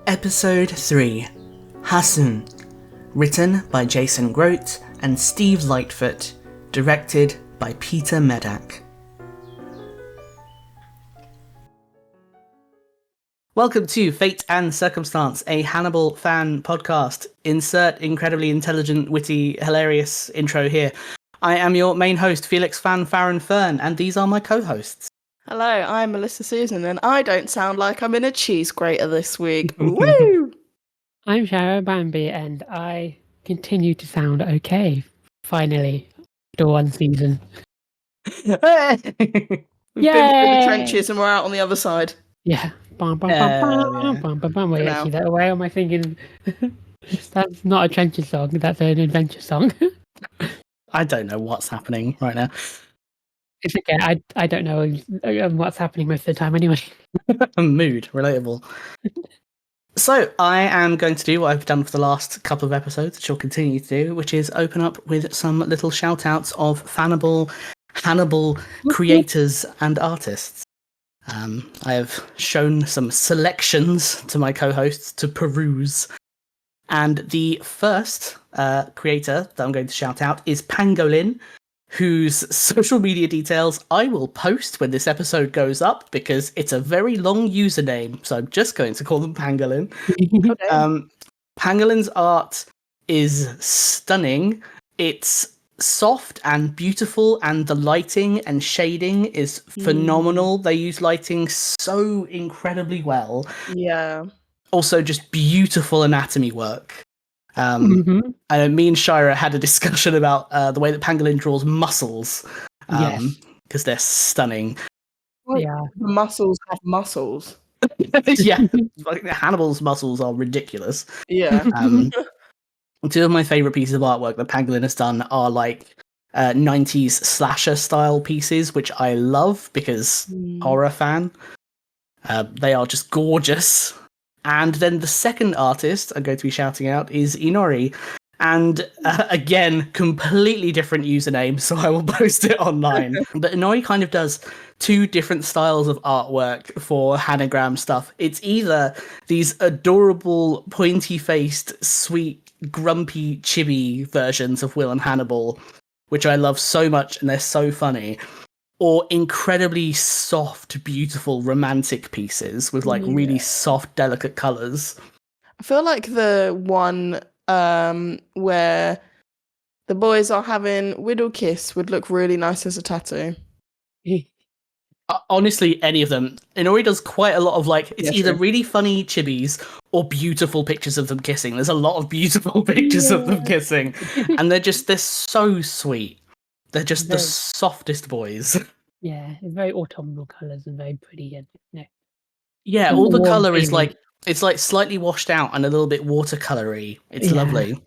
Episode 3, Hassun, written by Jason Grote and Steve Lightfoot, directed by Peter Medak. Welcome to Fate and Circumstance, a Hannibal fan podcast. Insert incredibly intelligent, witty, hilarious intro here. I am your main host, Felix Fanfaron Fern, and these are my co-hosts. Hello, I'm Melisa Suzan, and I don't sound like I'm in a cheese grater this week. Woo! I'm Shaira Bambi, and I continue to sound okay, finally, after one season. We've been through the trenches and we're out on the other side. Yeah. Bum, bum, bum, bum, bum, bum, bum. Wait, For actually, why am I thinking... That's not a trenches song, that's an adventure song. I don't know what's happening right now. It's okay, I don't know what's happening most of the time anyway. Mood, relatable. So, I am going to do what I've done for the last couple of episodes, which I'll continue to do, which is open up with some little shout-outs of Hannibal creators and artists. I have shown some selections to my co-hosts to peruse. And the first creator that I'm going to shout out is Pangolin, whose social media details I will post when this episode goes up because it's a very long username, so I'm just going to call them Pangolin. Pangolin's art is stunning. It's soft and beautiful, and the lighting and shading is phenomenal. They use lighting so incredibly well. Yeah. Also, just beautiful anatomy work. And me and Shaira had a discussion about the way that Pangolin draws muscles, because they're stunning. Yeah, the muscles have muscles. Yeah, like Hannibal's muscles are ridiculous. Yeah. Two of my favorite pieces of artwork that Pangolin has done are like 90s slasher style pieces, which I love because horror fan. They are just gorgeous. And then the second artist I'm going to be shouting out is Inori. And again, completely different username, so I will post it online. But Inori kind of does two different styles of artwork for Hanagram stuff. It's either these adorable, pointy-faced, sweet, grumpy, chibi versions of Will and Hannibal, which I love so much and they're so funny, or incredibly soft, beautiful, romantic pieces with like really soft, delicate colours. I feel like the one where the boys are having Widow Kiss would look really nice as a tattoo. Honestly, any of them. Inori does quite a lot of like, it's either really funny chibis or beautiful pictures of them kissing. There's a lot of beautiful pictures of them kissing. And they're so sweet. They're just the softest boys. Yeah, it's very autumnal colours and very pretty. And, yeah, all the colour is like, it's like slightly washed out and a little bit watercolour-y. It's lovely.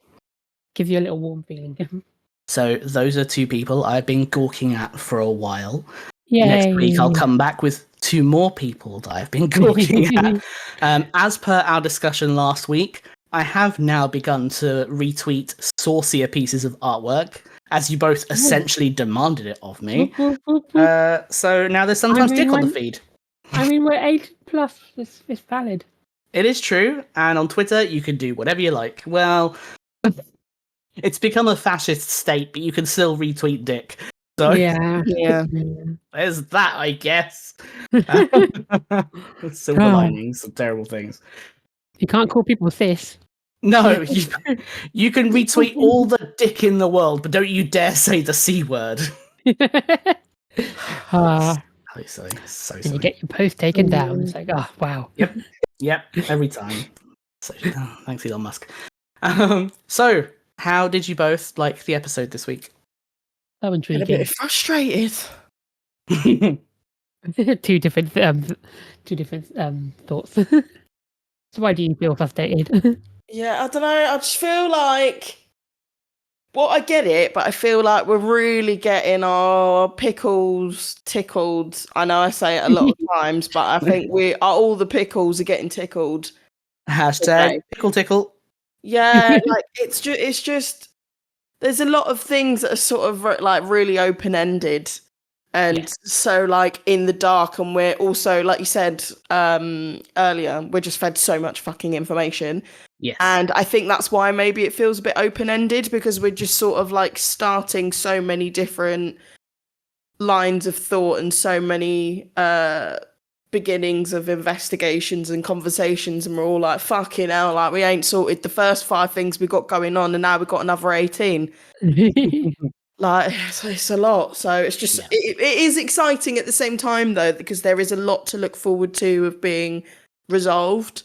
Gives you a little warm feeling. So those are two people I've been gawking at for a while. Yay. Next week I'll come back with two more people that I've been gawking at. As per our discussion last week, I have now begun to retweet saucier pieces of artwork, as you both essentially demanded it of me. So now there's sometimes dick on the feed. I mean, we're 8+. It's valid. It is true, and on Twitter you can do whatever you like. Well, it's become a fascist state, but you can still retweet dick. So Yeah. there's that, I guess. Silver linings of terrible things. You can't call people cis. No, you can retweet all the dick in the world, but don't you dare say the C word. So and you get your post taken down. It's like, oh, wow. Yep, every time. So, thanks, Elon Musk. So, how did you both like the episode this week? So intriguing. A bit frustrated. Two different thoughts. So why do you feel frustrated? Yeah, I don't know. I just feel like, well, I get it, but I feel like we're really getting our pickles tickled. I know I say it a lot of times, but I think all the pickles are getting tickled. Hashtag pickle tickle. Yeah, like it's just there's a lot of things that are sort of like really open ended, And so, like, in the dark, and we're also, like you said earlier, we're just fed so much fucking information. Yes. And I think that's why maybe it feels a bit open-ended, because we're just sort of, like, starting so many different lines of thought and so many beginnings of investigations and conversations, and we're all like, fucking hell, like, we ain't sorted the first 5 things we got going on, and now we've got another 18. Like, it's a lot. So it's just, it is exciting at the same time, though, because there is a lot to look forward to of being resolved.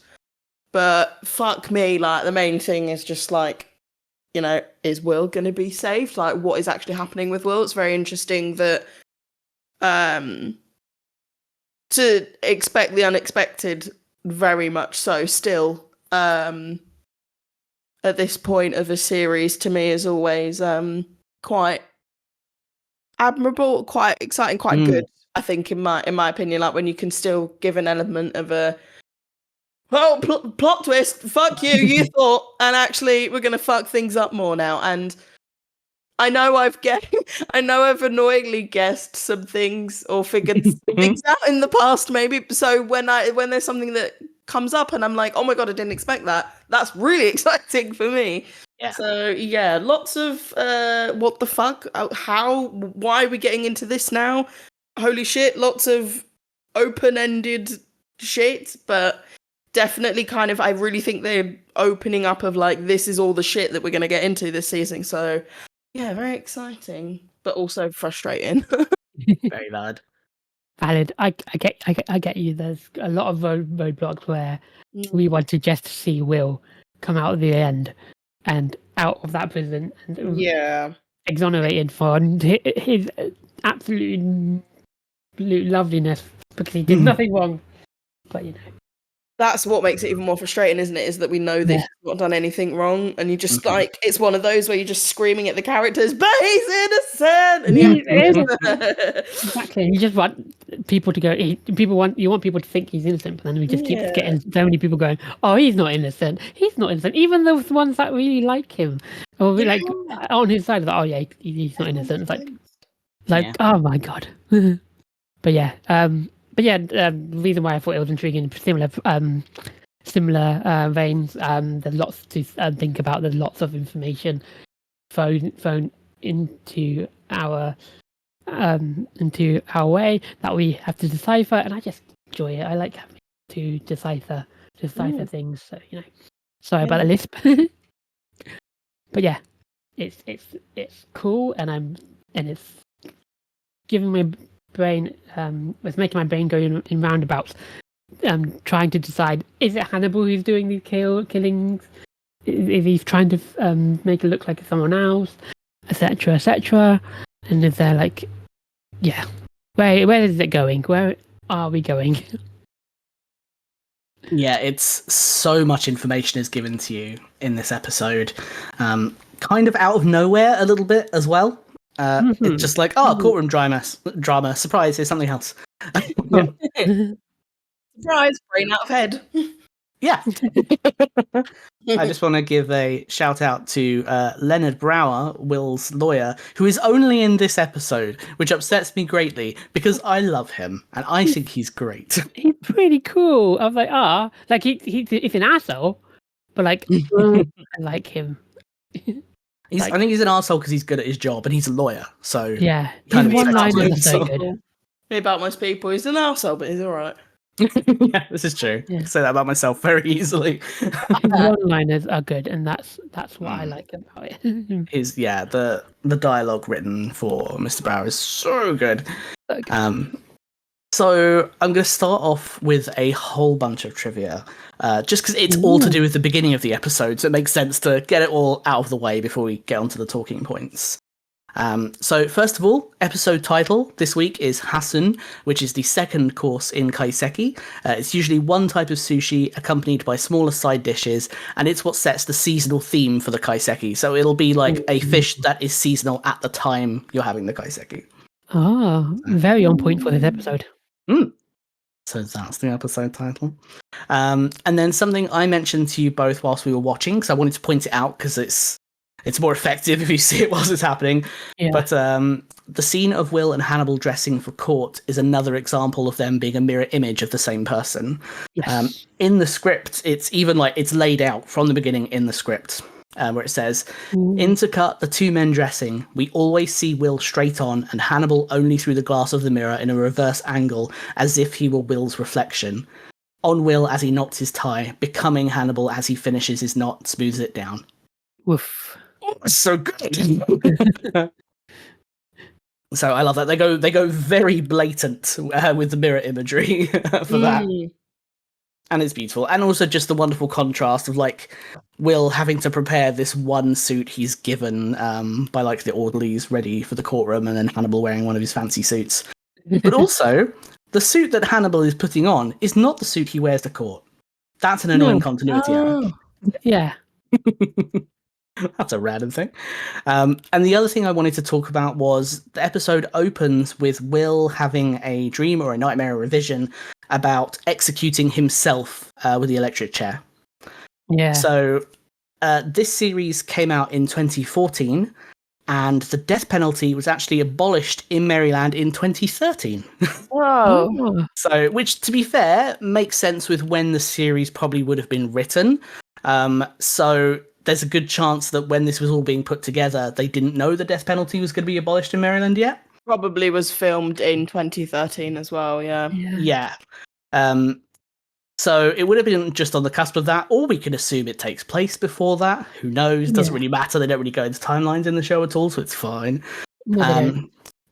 But fuck me, like, the main thing is just, like, you know, is Will going to be saved? Like, what is actually happening with Will? It's very interesting that to expect the unexpected, very much so still, at this point of a series, to me, is always quite admirable, quite exciting, quite good, I think, in my opinion. Like, when you can still give an element of a plot twist, fuck you, you thought, and actually we're gonna fuck things up more now. And I know I've annoyingly guessed some things or figured things out in the past, maybe. So when there's something that comes up and I'm like, oh my god, I didn't expect that, that's really exciting for me. Yeah. So yeah, lots of what the fuck, why are we getting into this now? Holy shit, lots of open-ended shit, but definitely kind of, I really think they're opening up of, like, this is all the shit that we're going to get into this season. So yeah, very exciting, but also frustrating. Very valid. Valid. I get you. There's a lot of roadblocks where we want to just see Will come out at the end and out of that prison and exonerated for his absolute loveliness, because he did nothing wrong. But you know, that's what makes it even more frustrating, isn't it? Is that we know that he's not done anything wrong, and you just like, it's one of those where you're just screaming at the characters, but he's innocent, and exactly. You just want people to go. You want people to think he's innocent, but then we just keep getting so many people going, "Oh, he's not innocent. He's not innocent." Even those ones that really like him, or like on his side, like, "Oh yeah, he's not innocent." It's like, oh my god. But yeah. The reason why I thought it was intriguing, similar veins. There's lots to think about. There's lots of information thrown into our way that we have to decipher, and I just enjoy it. I like having to decipher things. So you know, sorry about the lisp. But yeah, it's cool, and it's giving my brain, it's making my brain go in roundabouts, trying to decide, is it Hannibal who's doing these killings? Is he trying to make it look like someone else, etc., and is there, like, where is it going? Where are we going? Yeah, it's so much information is given to you in this episode, kind of out of nowhere a little bit as well. It's just like, courtroom drama. Surprise, there's something else. Surprise, brain out of head. Yeah. I just want to give a shout out to Leonard Brower, Will's lawyer, who is only in this episode, which upsets me greatly because I love him and I think he's great. He's pretty cool. I was like, like he's an asshole, but like I like him. I think he's an arsehole because he's good at his job and he's a lawyer. So yeah, his one-liners are so good. About most people, he's an arsehole, but he's all right. Yeah, this is true. I can say that about myself very easily. One-liners are good, and that's what I like about it. The dialogue written for Mr. Brower is so good. So I'm going to start off with a whole bunch of trivia, just because it's all to do with the beginning of the episode, so it makes sense to get it all out of the way before we get onto the talking points. So first of all, episode title this week is Hassun, which is the second course in kaiseki. It's usually one type of sushi accompanied by smaller side dishes, and it's what sets the seasonal theme for the kaiseki. So it'll be like a fish that is seasonal at the time you're having the kaiseki. Very on point for this episode. So that's the episode title. And then something I mentioned to you both whilst we were watching, because I wanted to point it out because it's more effective if you see it whilst it's happening. Yeah. But the scene of Will and Hannibal dressing for court is another example of them being a mirror image of the same person. Yes. In the script, it's even like it's laid out from the beginning in the script, where it says, intercut the two men dressing, we always see Will straight on and Hannibal only through the glass of the mirror in a reverse angle as if he were Will's reflection. On Will as he knots his tie, becoming Hannibal as he finishes his knot, smooths it down. Woof. Oh, so good. So I love that they go very blatant with the mirror imagery for that, and it's beautiful, and also just the wonderful contrast of like Will having to prepare this one suit he's given by like the orderlies ready for the courtroom, and then Hannibal wearing one of his fancy suits. But also, the suit that Hannibal is putting on is not the suit he wears to court. That's an annoying continuity error. Yeah. That's a random thing. And the other thing I wanted to talk about was the episode opens with Will having a dream or a nightmare or a vision about executing himself with the electric chair. Yeah. So this series came out in 2014, and the death penalty was actually abolished in Maryland in 2013. Whoa. So, which, to be fair, makes sense with when the series probably would have been written. So there's a good chance that when this was all being put together, they didn't know the death penalty was going to be abolished in Maryland yet. Probably was filmed in 2013 as well, yeah. Yeah. So it would have been just on the cusp of that, or we can assume it takes place before that. Who knows? Doesn't really matter. They don't really go into timelines in the show at all, so it's fine.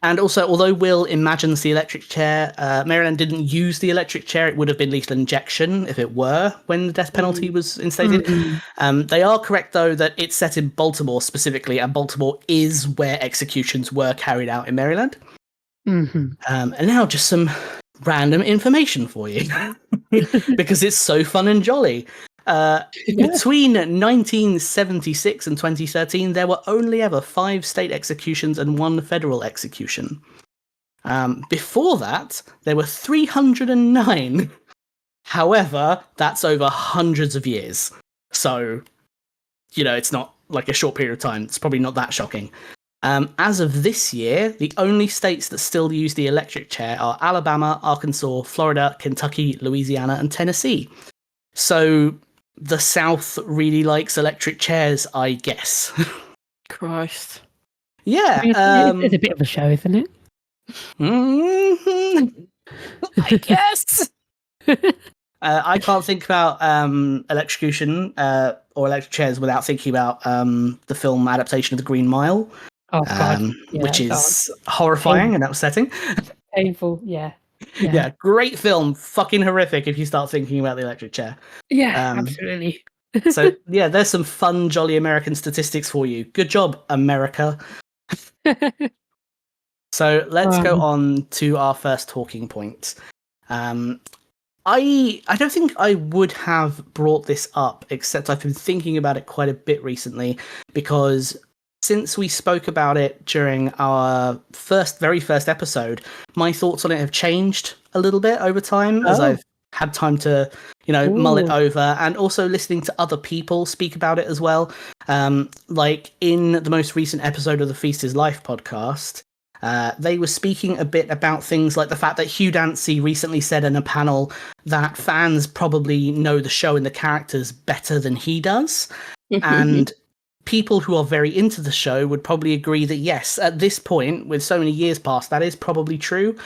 And also, although Will imagines the electric chair, Maryland didn't use the electric chair. It would have been lethal injection if it were when the death penalty was instated. They are correct, though, that it's set in Baltimore specifically, and Baltimore is where executions were carried out in Maryland. And now just some random information for you, because it's so fun and jolly. Between 1976 and 2013, there were only ever 5 state executions and 1 federal execution. Before that, there were 309. However, that's over hundreds of years. So, it's not like a short period of time. It's probably not that shocking. As of this year, the only states that still use the electric chair are Alabama, Arkansas, Florida, Kentucky, Louisiana, and Tennessee. So the South really likes electric chairs, I guess. Christ. Yeah. It's a bit of a show, isn't it? I guess. I can't think about electrocution or electric chairs without thinking about the film adaptation of The Green Mile, which is horrifying and upsetting. Painful, yeah. Great film, fucking horrific if you start thinking about the electric chair. Yeah, absolutely. So, there's some fun, jolly American statistics for you. Good job, America. So, let's go on to our first talking point. I don't think I would have brought this up, except I've been thinking about it quite a bit recently, because since we spoke about it during our very first episode, my thoughts on it have changed a little bit over time as I've had time to, mull it over, and also listening to other people speak about it as well. Like in the most recent episode of the Feast is Life podcast, they were speaking a bit about things like the fact that Hugh Dancy recently said in a panel that fans probably know the show and the characters better than he does. And people who are very into the show would probably agree that, yes, at this point, with so many years past, that is probably true.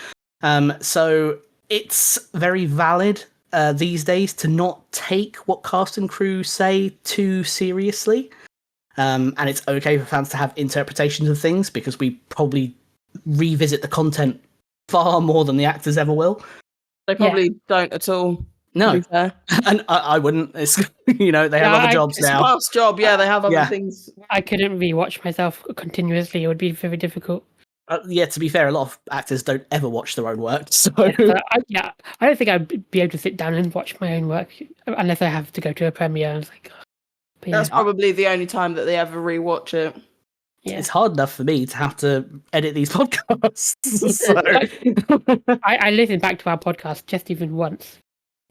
So it's very valid these days to not take what cast and crew say too seriously. And it's okay for fans to have interpretations of things, because we probably revisit the content far more than the actors ever will. They probably don't at all. No, and I wouldn't. It's they have other jobs now. It's a past job, they have other things. I couldn't rewatch myself continuously. It would be very difficult. To be fair, a lot of actors don't ever watch their own work. So I don't think I'd be able to sit down and watch my own work unless I have to go to a premiere. And That's probably the only time that they ever rewatch it. Yeah. It's hard enough for me to have to edit these podcasts. So. I listen back to our podcast just even once,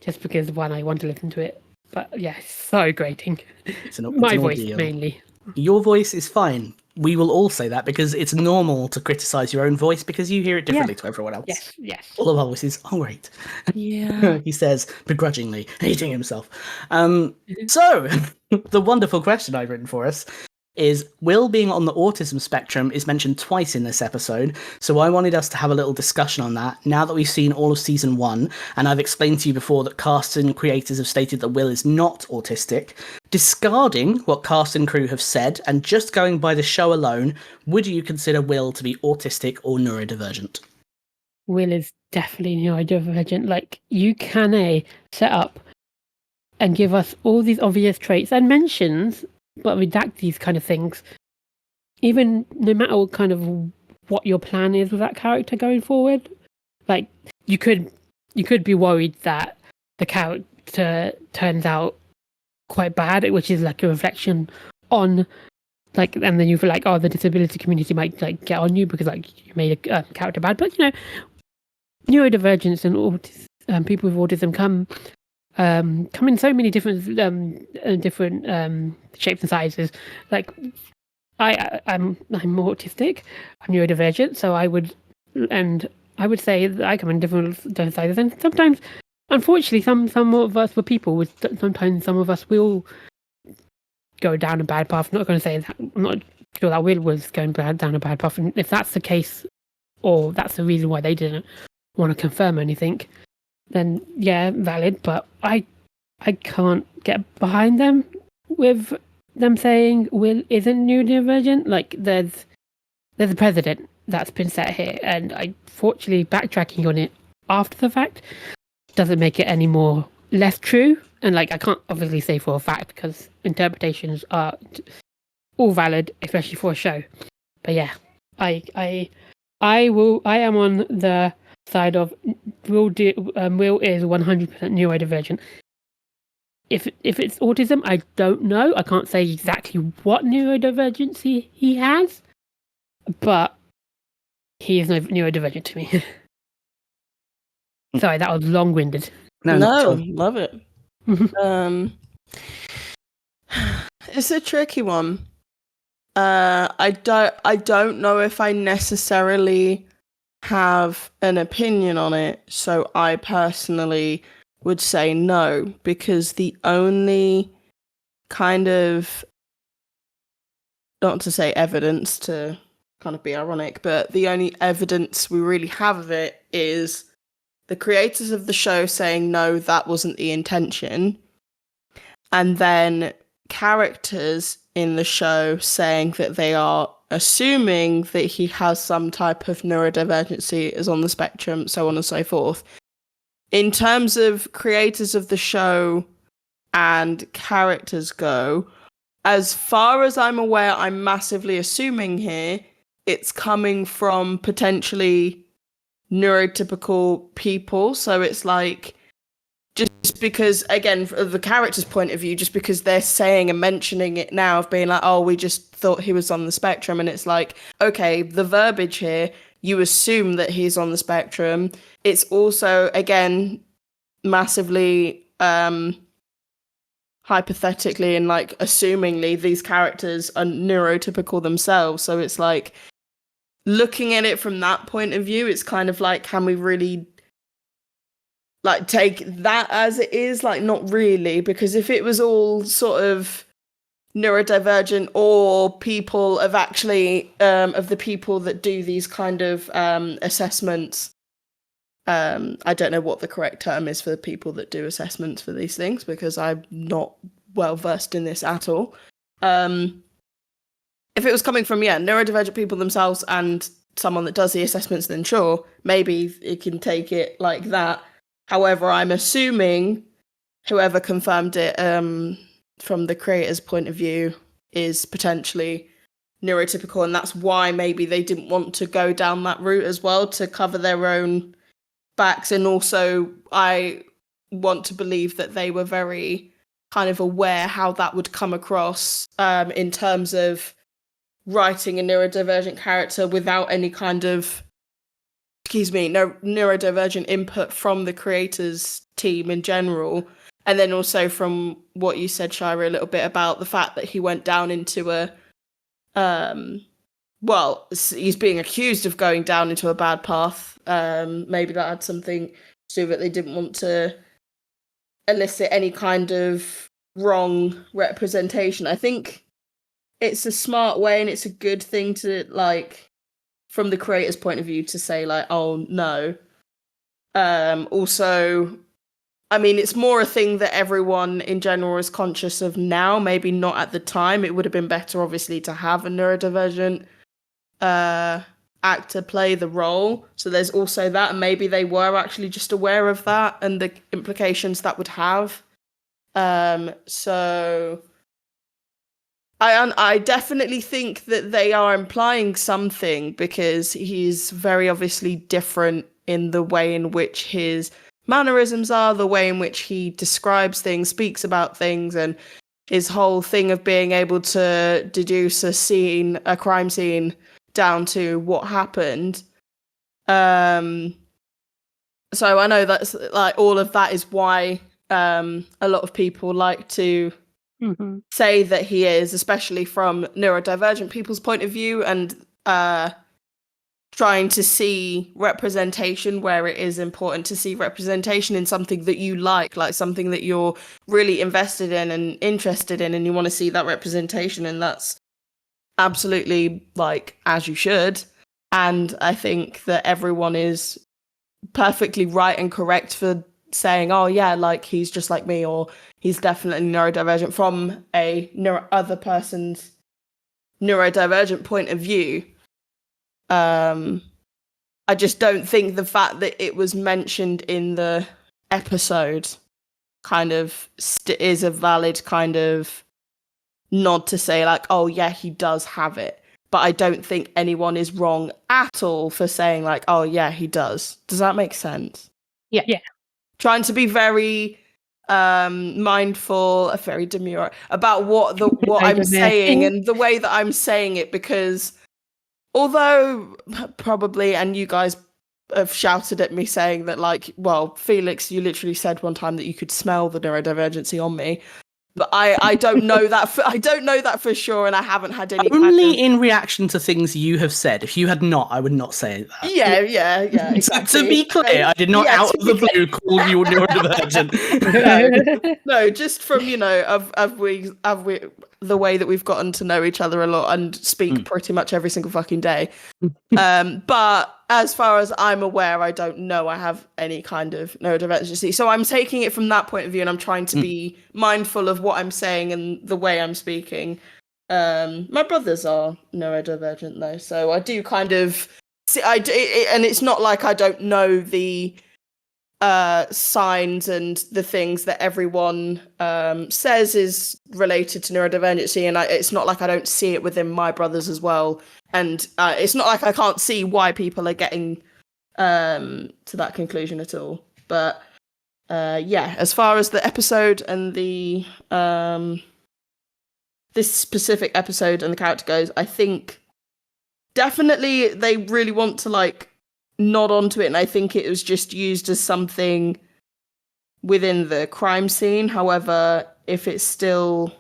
just because I want to listen to it. But yeah, it's so grating. It's my voice ordeal. mainly. Your voice is fine. We will all say that because it's normal to criticize your own voice because you hear it differently to everyone else. Yes. All of our voices are great. Yeah. He says, begrudgingly, hating himself. So, the wonderful question I've written for us is, Will being on the autism spectrum is mentioned twice in this episode, so I wanted us to have a little discussion on that now that we've seen all of season 1, and I've explained to you before that cast and creators have stated that Will is not autistic. Discarding what cast and crew have said, and just going by the show alone, would you consider Will to be autistic or neurodivergent? Will is definitely neurodivergent. Like, you can set up and give us all these obvious traits and mentions, but redact these kind of things. Even no matter what your plan is with that character going forward, like you could be worried that the character turns out quite bad, which is like a reflection on like, and then you feel like, oh, the disability community might like get on you because like you made a character bad. But neurodivergence and people with autism come in so many different shapes and sizes. Like I'm autistic, I'm neurodivergent, so I would say that I come in different sizes, and sometimes, unfortunately, some of us were people. Sometimes some of us will go down a bad path. I'm not going to say that. I'm not sure that Will was going down a bad path, and if that's the case, or that's the reason why they didn't want to confirm anything, then yeah, valid. But I can't get behind them with them saying Will isn't neurodivergent. Like there's a precedent that's been set here, and I fortunately backtracking on it after the fact doesn't make it any more less true. And like I can't obviously say for a fact because interpretations are all valid, especially for a show. But yeah, I am on the side of Will is 100% neurodivergent. If it's autism, I don't know. I can't say exactly what neurodivergence he has, but he is neurodivergent to me. Sorry, that was long-winded. No, love it. It's a tricky one. I don't know if I necessarily have an opinion on it, so I personally would say no, because the only kind of, not to say evidence to kind of be ironic, but the only evidence we really have of it is the creators of the show saying no, that wasn't the intention, and then characters in the show saying that they are assuming that he has some type of neurodivergency, is on the spectrum, so on and so forth. In terms of creators of the show and characters go, as far as I'm aware, I'm massively assuming here it's coming from potentially neurotypical people. So it's like, just because, again, from the character's point of view, just because they're saying and mentioning it now of being like, oh, we just thought he was on the spectrum. And it's like, okay, the verbiage here, you assume that he's on the spectrum. It's also, again, massively hypothetically and like assumingly these characters are neurotypical themselves. So it's like, looking at it from that point of view, it's kind of like, can we really like take that as it is? Like, not really, because if it was all sort of neurodivergent or people of actually of the people that do these kind of assessments, I don't know what the correct term is for the people that do assessments for these things, because I'm not well versed in this at all. If it was coming from neurodivergent people themselves and someone that does the assessments, then sure, maybe it can take it like that. However, I'm assuming whoever confirmed it from the creator's point of view is potentially neurotypical, and that's why maybe they didn't want to go down that route as well, to cover their own backs. And also, I want to believe that they were very kind of aware how that would come across in terms of writing a neurodivergent character without any kind of neurodivergent input from the creators team in general. And then also from what you said, Shaira, a little bit about the fact that he went down into a, well, he's being accused of going down into a bad path. Maybe that had something to do with it. They didn't want to elicit any kind of wrong representation. I think it's a smart way and it's a good thing to, like, from the creator's point of view, to say, like, oh, no. Also, I mean, it's more a thing that everyone in general is conscious of now, maybe not at the time. It would have been better, obviously, to have a neurodivergent actor play the role. So there's also that, and maybe they were actually just aware of that and the implications that would have. So I definitely think that they are implying something, because he's very obviously different in the way in which his mannerisms are, the way in which he describes things, speaks about things, and his whole thing of being able to deduce a crime scene down to what happened. So I know that's, like, all of that is why a lot of people like to say that he is, especially from neurodivergent people's point of view, and trying to see representation where it is important to see representation in something that you like something that you're really invested in and interested in, and you want to see that representation, and that's absolutely, like, as you should. And I think that everyone is perfectly right and correct for saying, oh yeah, like, he's just like me, or he's definitely neurodivergent from a other person's neurodivergent point of view. I just don't think the fact that it was mentioned in the episode kind of is a valid kind of nod to say, like, oh yeah, he does have it. But I don't think anyone is wrong at all for saying, like, oh yeah, he does. Does that make sense? Yeah. Trying to be very mindful, very demure about what I'm saying and the way that I'm saying it, because although probably, and you guys have shouted at me saying that, like, well, Felix, you literally said one time that you could smell the neurodivergency on me. But I don't know that. I don't know that for sure, and I haven't had any. Only in reaction to things you have said. If you had not, I would not say that. Yeah, exactly. To be clear, I did not out of the blue call you neurodivergent. No, just from, you know, of the way that we've gotten to know each other a lot and speak pretty much every single fucking day. But as far as I'm aware, I don't know I have any kind of neurodivergency. So I'm taking it from that point of view, and I'm trying to be mindful of what I'm saying and the way I'm speaking. My brothers are neurodivergent though, so I do kind of see. And it's not like I don't know the signs and the things that everyone says is related to neurodivergency, and it's not like I don't see it within my brothers as well. And it's not like I can't see why people are getting to that conclusion at all. But yeah, as far as the episode and the this specific episode and the character goes, I think definitely they really want to, like, nod onto it, and I think it was just used as something within the crime scene. However, if it's still,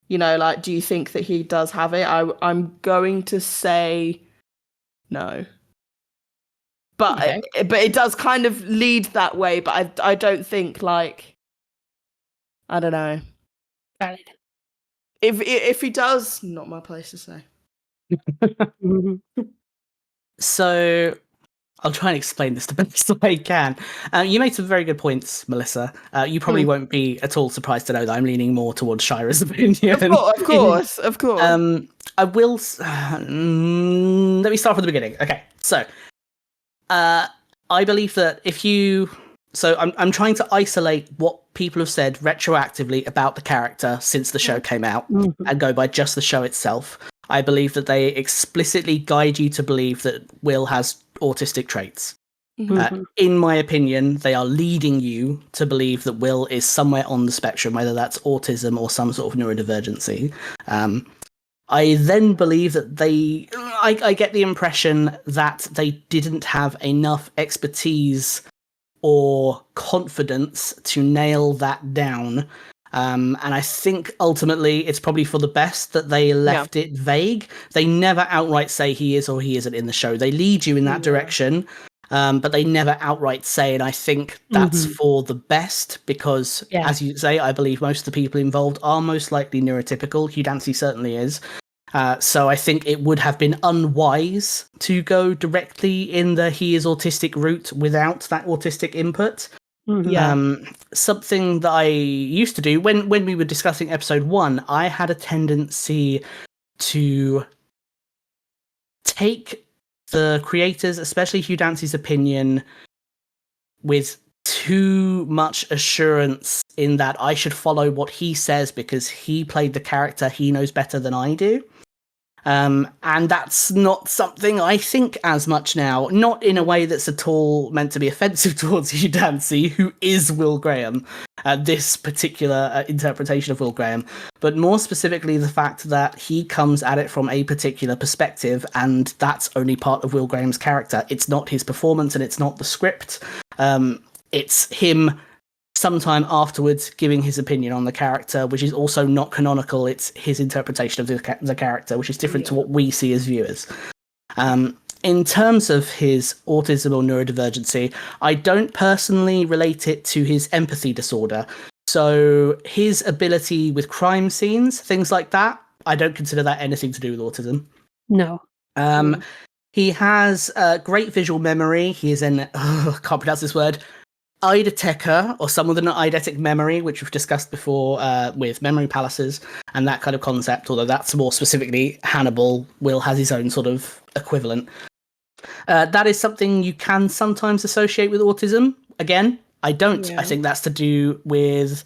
you know, like, do you think that he does have it? I'm going to say no. But Okay. but it does kind of lead that way, but I don't think, like, I don't know. Valid. If he does, not my place to say. So I'll try and explain this the best way I can. You made some very good points, Melissa. You probably won't be at all surprised to know that I'm leaning more towards Shaira's opinion. Of course. I will. Let me start from the beginning. Okay, so I believe that if you. So I'm trying to isolate what people have said retroactively about the character since the show came out and go by just the show itself. I believe that they explicitly guide you to believe that Will has autistic traits. In my opinion, they are leading you to believe that Will is somewhere on the spectrum, whether that's autism or some sort of neurodivergency. I then believe that I get the impression that they didn't have enough expertise or confidence to nail that down. And I think ultimately it's probably for the best that they left it vague. They never outright say he is or he isn't in the show. They lead you in that direction, but they never outright say. And I think that's for the best because, as you say, I believe most of the people involved are most likely neurotypical. Hugh Dancy certainly is. So I think it would have been unwise to go directly in the he is autistic route without that autistic input. Something that I used to do when we were discussing episode 1, I had a tendency to take the creators, especially Hugh Dancy's opinion, with too much assurance in that I should follow what he says because he played the character, he knows better than I do. And that's not something I think as much now, not in a way that's at all meant to be offensive towards Hugh Dancy, who is Will Graham, this particular interpretation of Will Graham, but more specifically the fact that he comes at it from a particular perspective, and that's only part of Will Graham's character. It's not his performance and it's not the script. It's him sometime afterwards giving his opinion on the character, which is also not canonical. It's his interpretation of the character, which is different to what we see as viewers. In terms of his autism or neurodivergency, I don't personally relate it to his empathy disorder. So his ability with crime scenes, things like that, I don't consider that anything to do with autism. No. He has great visual memory. He is I can't pronounce this word, eidetecher, or someone with an eidetic memory, which we've discussed before with memory palaces and that kind of concept, although that's more specifically Hannibal. Will has his own sort of equivalent. That is something you can sometimes associate with autism. Again, I don't. I think that's to do with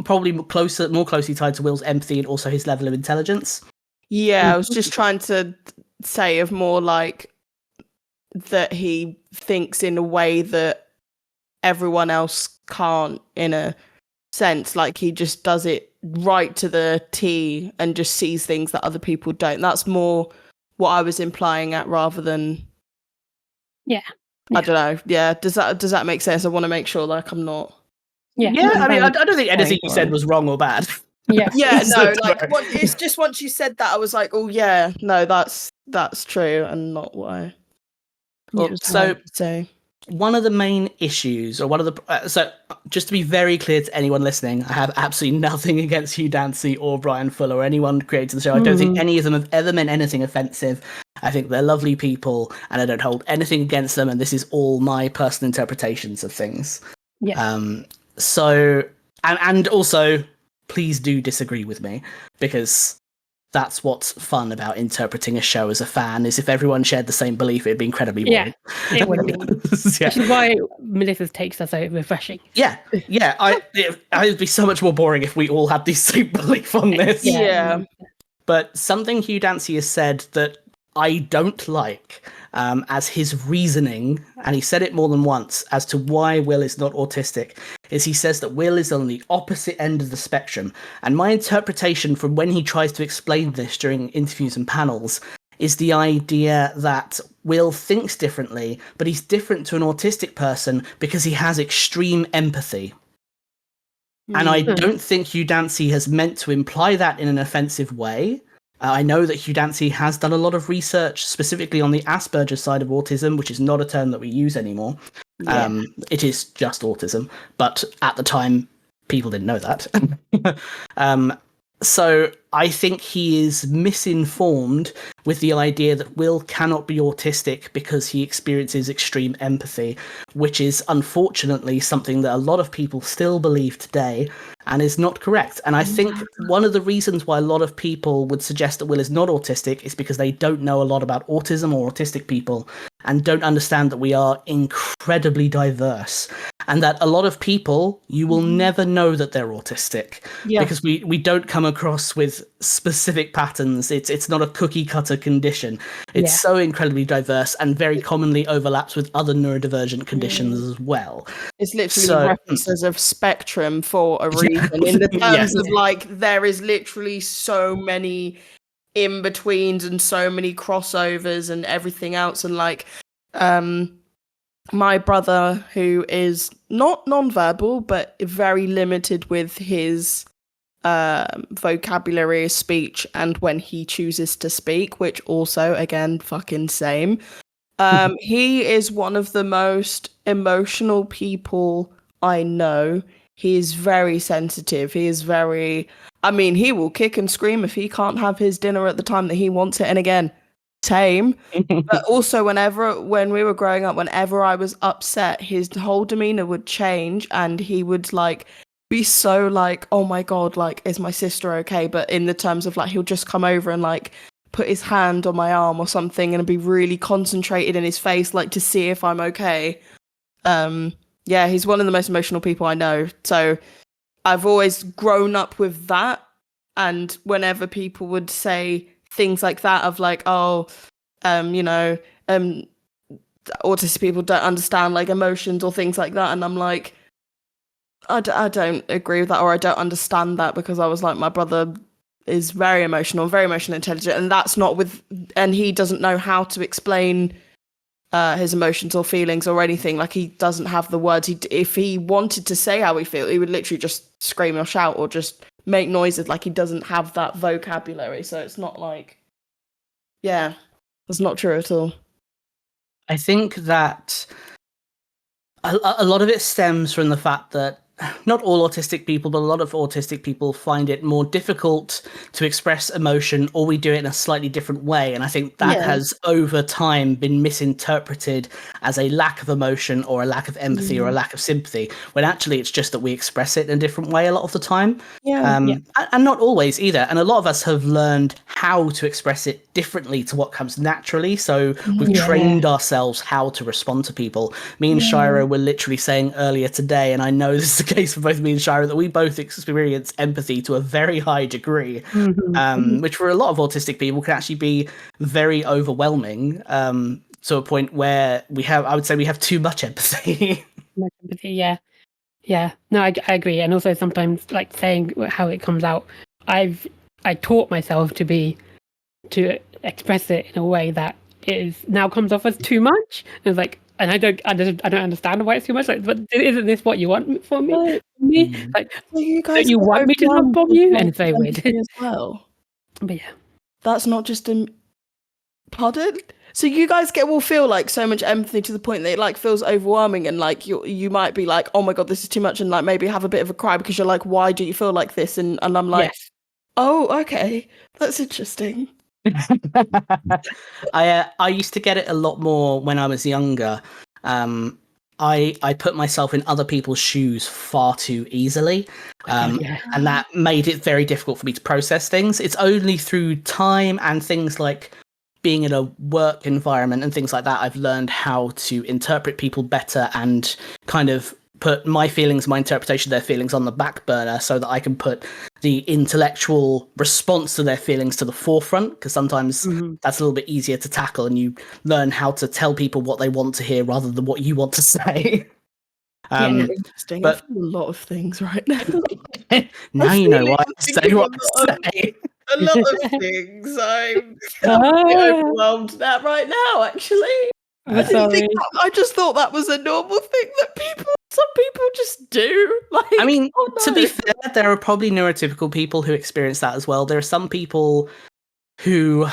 probably more closely tied to Will's empathy and also his level of intelligence. Yeah, I was just trying to say of more like that he thinks in a way that everyone else can't, in a sense. Like he just does it right to the T and just sees things that other people don't. That's more what I was implying at rather than I don't know. Yeah, does that make sense? I want to make sure like I'm not I mean I don't think anything you said was wrong or bad. No, like it's just once you said that I was like, oh yeah, no, that's true and not what I so say. One of the main issues, or one of the so just to be very clear to anyone listening, I have absolutely nothing against Hugh Dancy or Brian Fuller or anyone creating the show. I don't think any of them have ever meant anything offensive. I think they're lovely people, and I don't hold anything against them. And this is all my personal interpretations of things. So, and also, please do disagree with me, because that's what's fun about interpreting a show as a fan, is if everyone shared the same belief, it'd be incredibly boring. It would be. Which is why Melisa's takes are so refreshing. It'd be so much more boring if we all had the same belief on this. But something Hugh Dancy has said that I don't like as his reasoning, and he said it more than once, as to why Will is not autistic, is he says that Will is on the opposite end of the spectrum. And my interpretation from when he tries to explain this during interviews and panels is the idea that Will thinks differently, but he's different to an autistic person because he has extreme empathy. And I don't think Hugh Dancy has meant to imply that in an offensive way. I know that Hugh Dancy has done a lot of research specifically on the Asperger side of autism, which is not a term that we use anymore. It is just autism, but at the time, people didn't know that. So I think he is misinformed with the idea that Will cannot be autistic because he experiences extreme empathy, which is unfortunately something that a lot of people still believe today and is not correct. And I think one of the reasons why a lot of people would suggest that Will is not autistic is because they don't know a lot about autism or autistic people and don't understand that we are incredibly diverse, and that a lot of people, you will never know that they're autistic because we don't come across with specific patterns. It's not a cookie cutter condition. It's so incredibly diverse and very commonly overlaps with other neurodivergent conditions as well. It's literally references of spectrum for a reason, in the terms of like there is literally so many in-betweens and so many crossovers and everything else, and like my brother, who is not nonverbal, but very limited with his vocabulary, speech, and when he chooses to speak, which also, again, fucking same. He is one of the most emotional people I know. He is very sensitive. He is very... I mean, he will kick and scream if he can't have his dinner at the time that he wants it. And again, same. But also when we were growing up, whenever I was upset, his whole demeanor would change and he would like be so like, oh my God, like, is my sister okay? But in the terms of like, he'll just come over and like put his hand on my arm or something and be really concentrated in his face, like to see if I'm okay. Yeah, he's one of the most emotional people I know. So I've always grown up with that. And whenever people would say things like that of like, oh, autistic people don't understand like emotions or things like that. And I'm like, I don't agree with that, or I don't understand that, because I was like, my brother is very emotional, very emotionally intelligent, and that's not and he doesn't know how to explain his emotions or feelings or anything. Like, he doesn't have the words. If he wanted to say how he feels, he would literally just scream or shout or just make noises. Like, he doesn't have that vocabulary. So it's not like, yeah, that's not true at all. I think that a lot of it stems from the fact that not all autistic people, but a lot of autistic people find it more difficult to express emotion, or we do it in a slightly different way. And I think that has over time been misinterpreted as a lack of emotion or a lack of empathy or a lack of sympathy, when actually it's just that we express it in a different way a lot of the time. And not always either. And a lot of us have learned how to express it differently to what comes naturally. So we've trained ourselves how to respond to people. Me and Shaira were literally saying earlier today, and I know this is the case for both me and Shaira, that we both experience empathy to a very high degree, which for a lot of autistic people can actually be very overwhelming, to a point where I would say we have too much empathy. Much empathy, yeah. No, I agree. And also sometimes, like, saying how it comes out, I taught myself to express it in a way that now comes off as too much. And it's like, and I don't understand why it's too much. Like, but isn't this what you want from me? Like, well, you guys don't you want me to love bomb you? And it's very weird as well. But yeah, that's not just pardon. So you guys will feel like so much empathy to the point that it like feels overwhelming, and like you might be like, oh my God, this is too much, and like maybe have a bit of a cry because you're like, why do you feel like this? And I'm like, oh, okay, that's interesting. I used to get it a lot more when I was younger. I put myself in other people's shoes far too easily, and that made it very difficult for me to process things. It's only through time and things like being in a work environment and things like that I've learned how to interpret people better and kind of put my feelings, my interpretation of their feelings on the back burner, so that I can put the intellectual response to their feelings to the forefront, because sometimes that's a little bit easier to tackle, and you learn how to tell people what they want to hear rather than what you want to say. Interesting. But I feel a lot of things right now. Now you know why I say what I say. A lot of things. I'm overwhelmed that right now, actually. I just thought that was a normal thing that some people just do. Like, I mean, to be fair, there are probably neurotypical people who experience that as well. There are some people who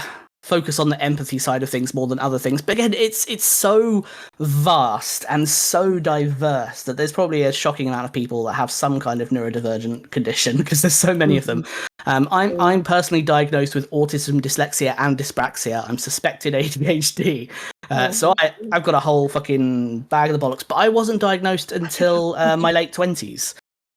focus on the empathy side of things more than other things. But again, it's so vast and so diverse that there's probably a shocking amount of people that have some kind of neurodivergent condition, because there's so many of them. I'm personally diagnosed with autism, dyslexia, and dyspraxia. I'm suspected ADHD. So I've got a whole fucking bag of the bollocks. But I wasn't diagnosed until my late 20s.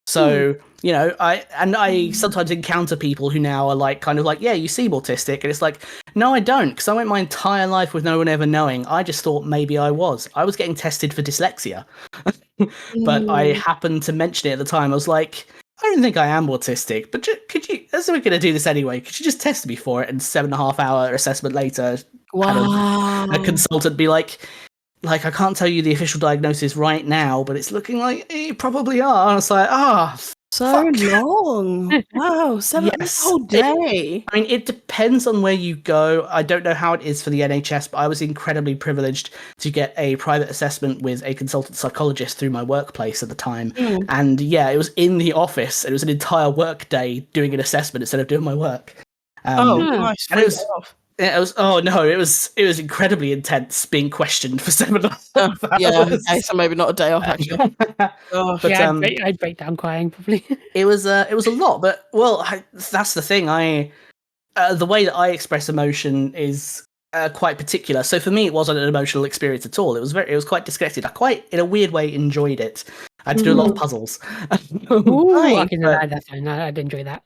So, I sometimes encounter people who now are like, kind of like, yeah, you seem autistic. And it's like, no, I don't. Because I went my entire life with no one ever knowing. I just thought maybe I was. I was getting tested for dyslexia. But I happened to mention it at the time. I was like, I don't think I am autistic, but could you, as we're going to do this anyway, could you just test me for it? And 7.5 hour assessment later, a consultant be like, I can't tell you the official diagnosis right now, but it's looking like you probably are. And it's like, So long. Wow, that's a whole day. I mean, it depends on where you go. I don't know how it is for the NHS, but I was incredibly privileged to get a private assessment with a consultant psychologist through my workplace at the time. And yeah, it was in the office. It was an entire work day doing an assessment instead of doing my work. Nice. And it was incredibly intense being questioned for 7.5 hours. Yeah, okay, so maybe not a day off actually. But I'd break down crying probably. It was a lot, but that's the thing. The way that I express emotion is quite particular. So for me, it wasn't an emotional experience at all. It was quite disconnected. I quite, in a weird way, enjoyed it. I had to do a lot of puzzles. I can deny that. I'd enjoy that.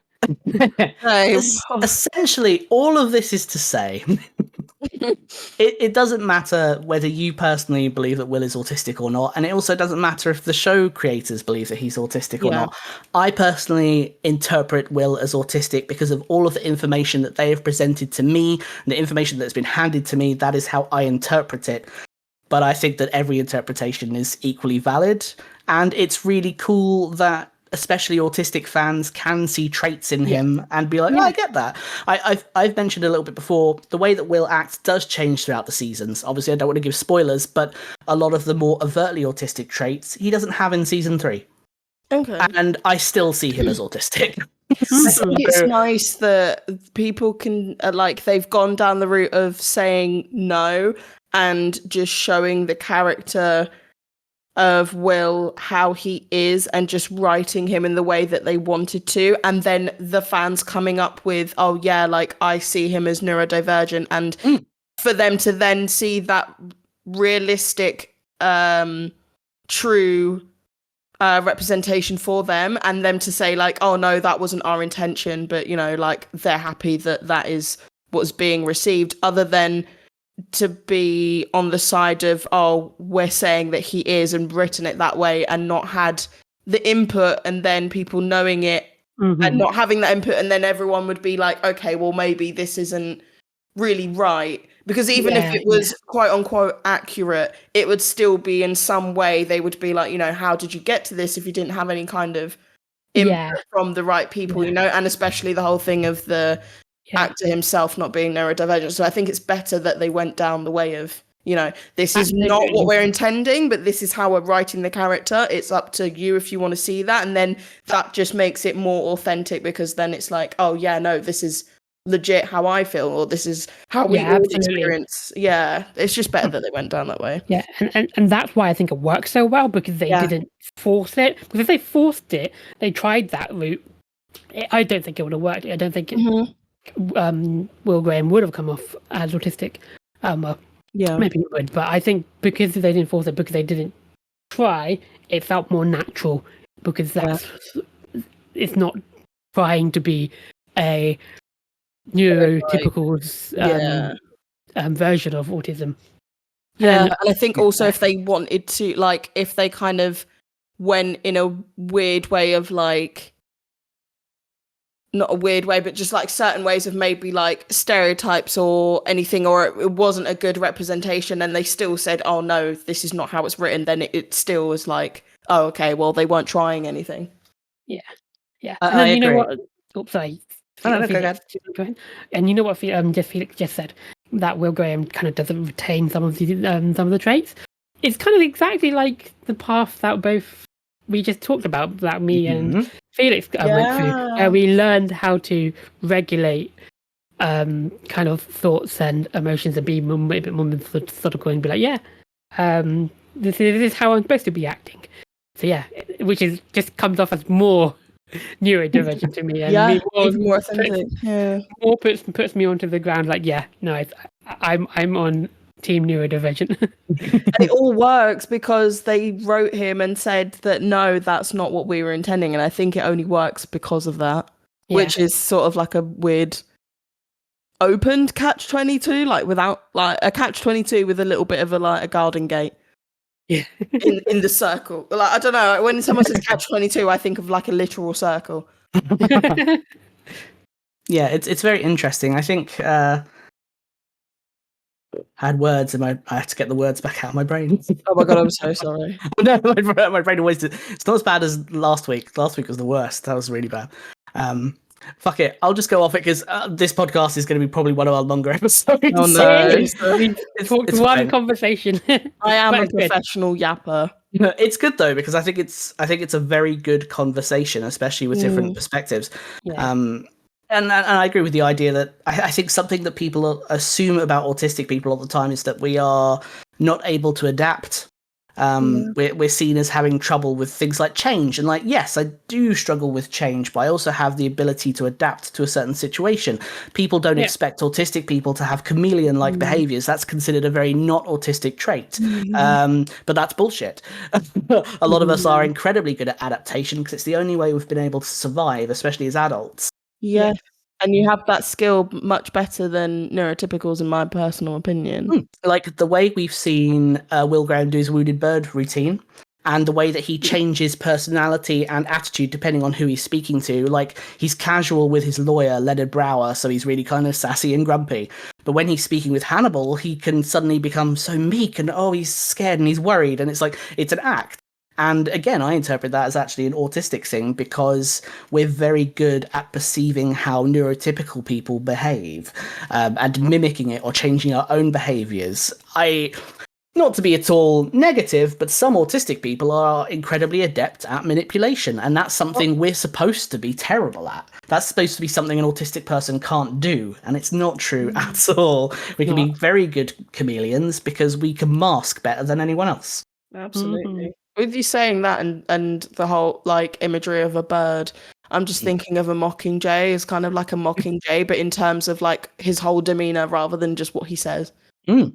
Essentially, all of this is to say, it doesn't matter whether you personally believe that Will is autistic or not, and it also doesn't matter if the show creators believe that he's autistic or not. I personally interpret Will as autistic because of all of the information that they have presented to me, and the information that's been handed to me. That is how I interpret it. But I think that every interpretation is equally valid, and it's really cool that especially autistic fans can see traits in him and be like, I get that. I've mentioned a little bit before, the way that Will acts does change throughout the seasons. Obviously, I don't want to give spoilers, but a lot of the more overtly autistic traits he doesn't have in season 3. Okay. And I still see him as autistic. I think it's nice that people can, they've gone down the route of saying no and just showing the character of Will how he is and just writing him in the way that they wanted to, and then the fans coming up with, I see him as neurodivergent, and for them to then see that realistic true representation for them, and them to say oh no, that wasn't our intention, but they're happy that is what's being received, other than to be on the side of, we're saying that he is, and written it that way, and not had the input, and then people knowing it and not having that input, and then everyone would be like, okay, well, maybe this isn't really right. Because even if it was quote unquote accurate, it would still be in some way, they would be like, how did you get to this if you didn't have any kind of input from the right people, and especially the whole thing of the actor himself not being neurodivergent. So I think it's better that they went down the way of, this is not what we're intending, but this is how we're writing the character. It's up to you if you want to see that. And then that just makes it more authentic, because then it's like, this is legit how I feel, or this is how we all experience. Yeah, it's just better that they went down that way. Yeah, and that's why I think it works so well, because they didn't force it. Because if they forced it, they tried that route, I don't think it would have worked. I don't think Will Graham would have come off as autistic. Maybe it would, but I think because they didn't force it, because they didn't try, it felt more natural, because it's not trying to be a neurotypical version of autism. And I think also if they wanted to, if they kind of went in a weird way of not a weird way, but just certain ways of maybe stereotypes or anything, or it wasn't a good representation, and they still said, oh no, this is not how it's written, then it still was okay, well, they weren't trying anything. And then, agree. What, oops, sorry. Go ahead. And you know what Felix just said, that Will Graham kind of doesn't retain some of the traits. It's kind of exactly like the path that both we just talked about, that me and Felix went through, where we learned how to regulate kind of thoughts and emotions, and be a bit more methodical, and be like, this is how I'm supposed to be acting. So which is just comes off as more neurodivergent to me, and more authentic. More puts me onto the ground. I'm on team neurodivergent. And it all works because they wrote him and said that no, that's not what we were intending, and I think it only works because of that, which is sort of a weird opened catch-22, without a catch-22 with a little bit of a garden gate. In the circle. I don't know, when someone says catch-22, I think of a literal circle. It's very interesting. I think had words and I had to get the words back out of my brain. Oh my god, I'm so sorry. No, my brain always did. It's not as bad as last week. Last week was the worst. That was really bad. Fuck it. I'll just go off it because this podcast is going to be probably one of our longer episodes. Oh no. It's one fine. Conversation. I am But a it's good. professional yapper. It's good though because I think it's a very good conversation, especially with different perspectives. Yeah. And I agree with the idea that I think something that people assume about autistic people all the time is that we are not able to adapt. We're seen as having trouble with things like change, and like, yes, I do struggle with change, but I also have the ability to adapt to a certain situation. People don't expect autistic people to have chameleon-like behaviors. That's considered a very not autistic trait, but that's bullshit. A lot of us are incredibly good at adaptation because it's the only way we've been able to survive, especially as adults. Yeah. And you have that skill much better than neurotypicals, in my personal opinion. Like the way we've seen Will Graham do his wounded bird routine, and the way that he changes personality and attitude depending on who he's speaking to. Like, he's casual with his lawyer, Leonard Brower, so he's really kind of sassy and grumpy. But when he's speaking with Hannibal, he can suddenly become so meek and, he's scared and he's worried. And it's like, it's an act. And again, I interpret that as actually an autistic thing because we're very good at perceiving how neurotypical people behave and mimicking it or changing our own behaviors. Not to be at all negative, but some autistic people are incredibly adept at manipulation, and that's something we're supposed to be terrible at. That's supposed to be something an autistic person can't do, and it's not true at all. We can be very good chameleons because we can mask better than anyone else. Absolutely. With you saying that and the whole like imagery of a bird, I'm just thinking of a mockingjay as kind of like a mockingjay, but in terms of like his whole demeanor rather than just what he says. Yeah,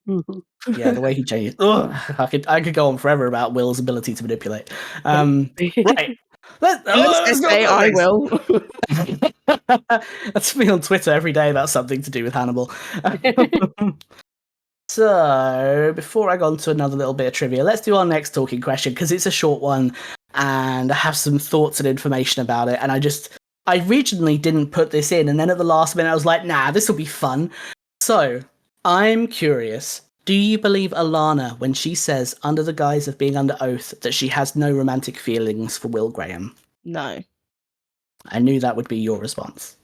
the way he changes. I could go on forever about Will's ability to manipulate. Right. Let's say I will. That's me on Twitter every day about something to do with Hannibal. So, before I go on to another little bit of trivia, let's do our next talking question, because it's a short one, and I have some thoughts and information about it, and I originally didn't put this in, and then at the last minute I was like, nah, this will be fun. So, I'm curious, do you believe Alana when she says, under the guise of being under oath, that she has no romantic feelings for Will Graham? No. I knew that would be your response.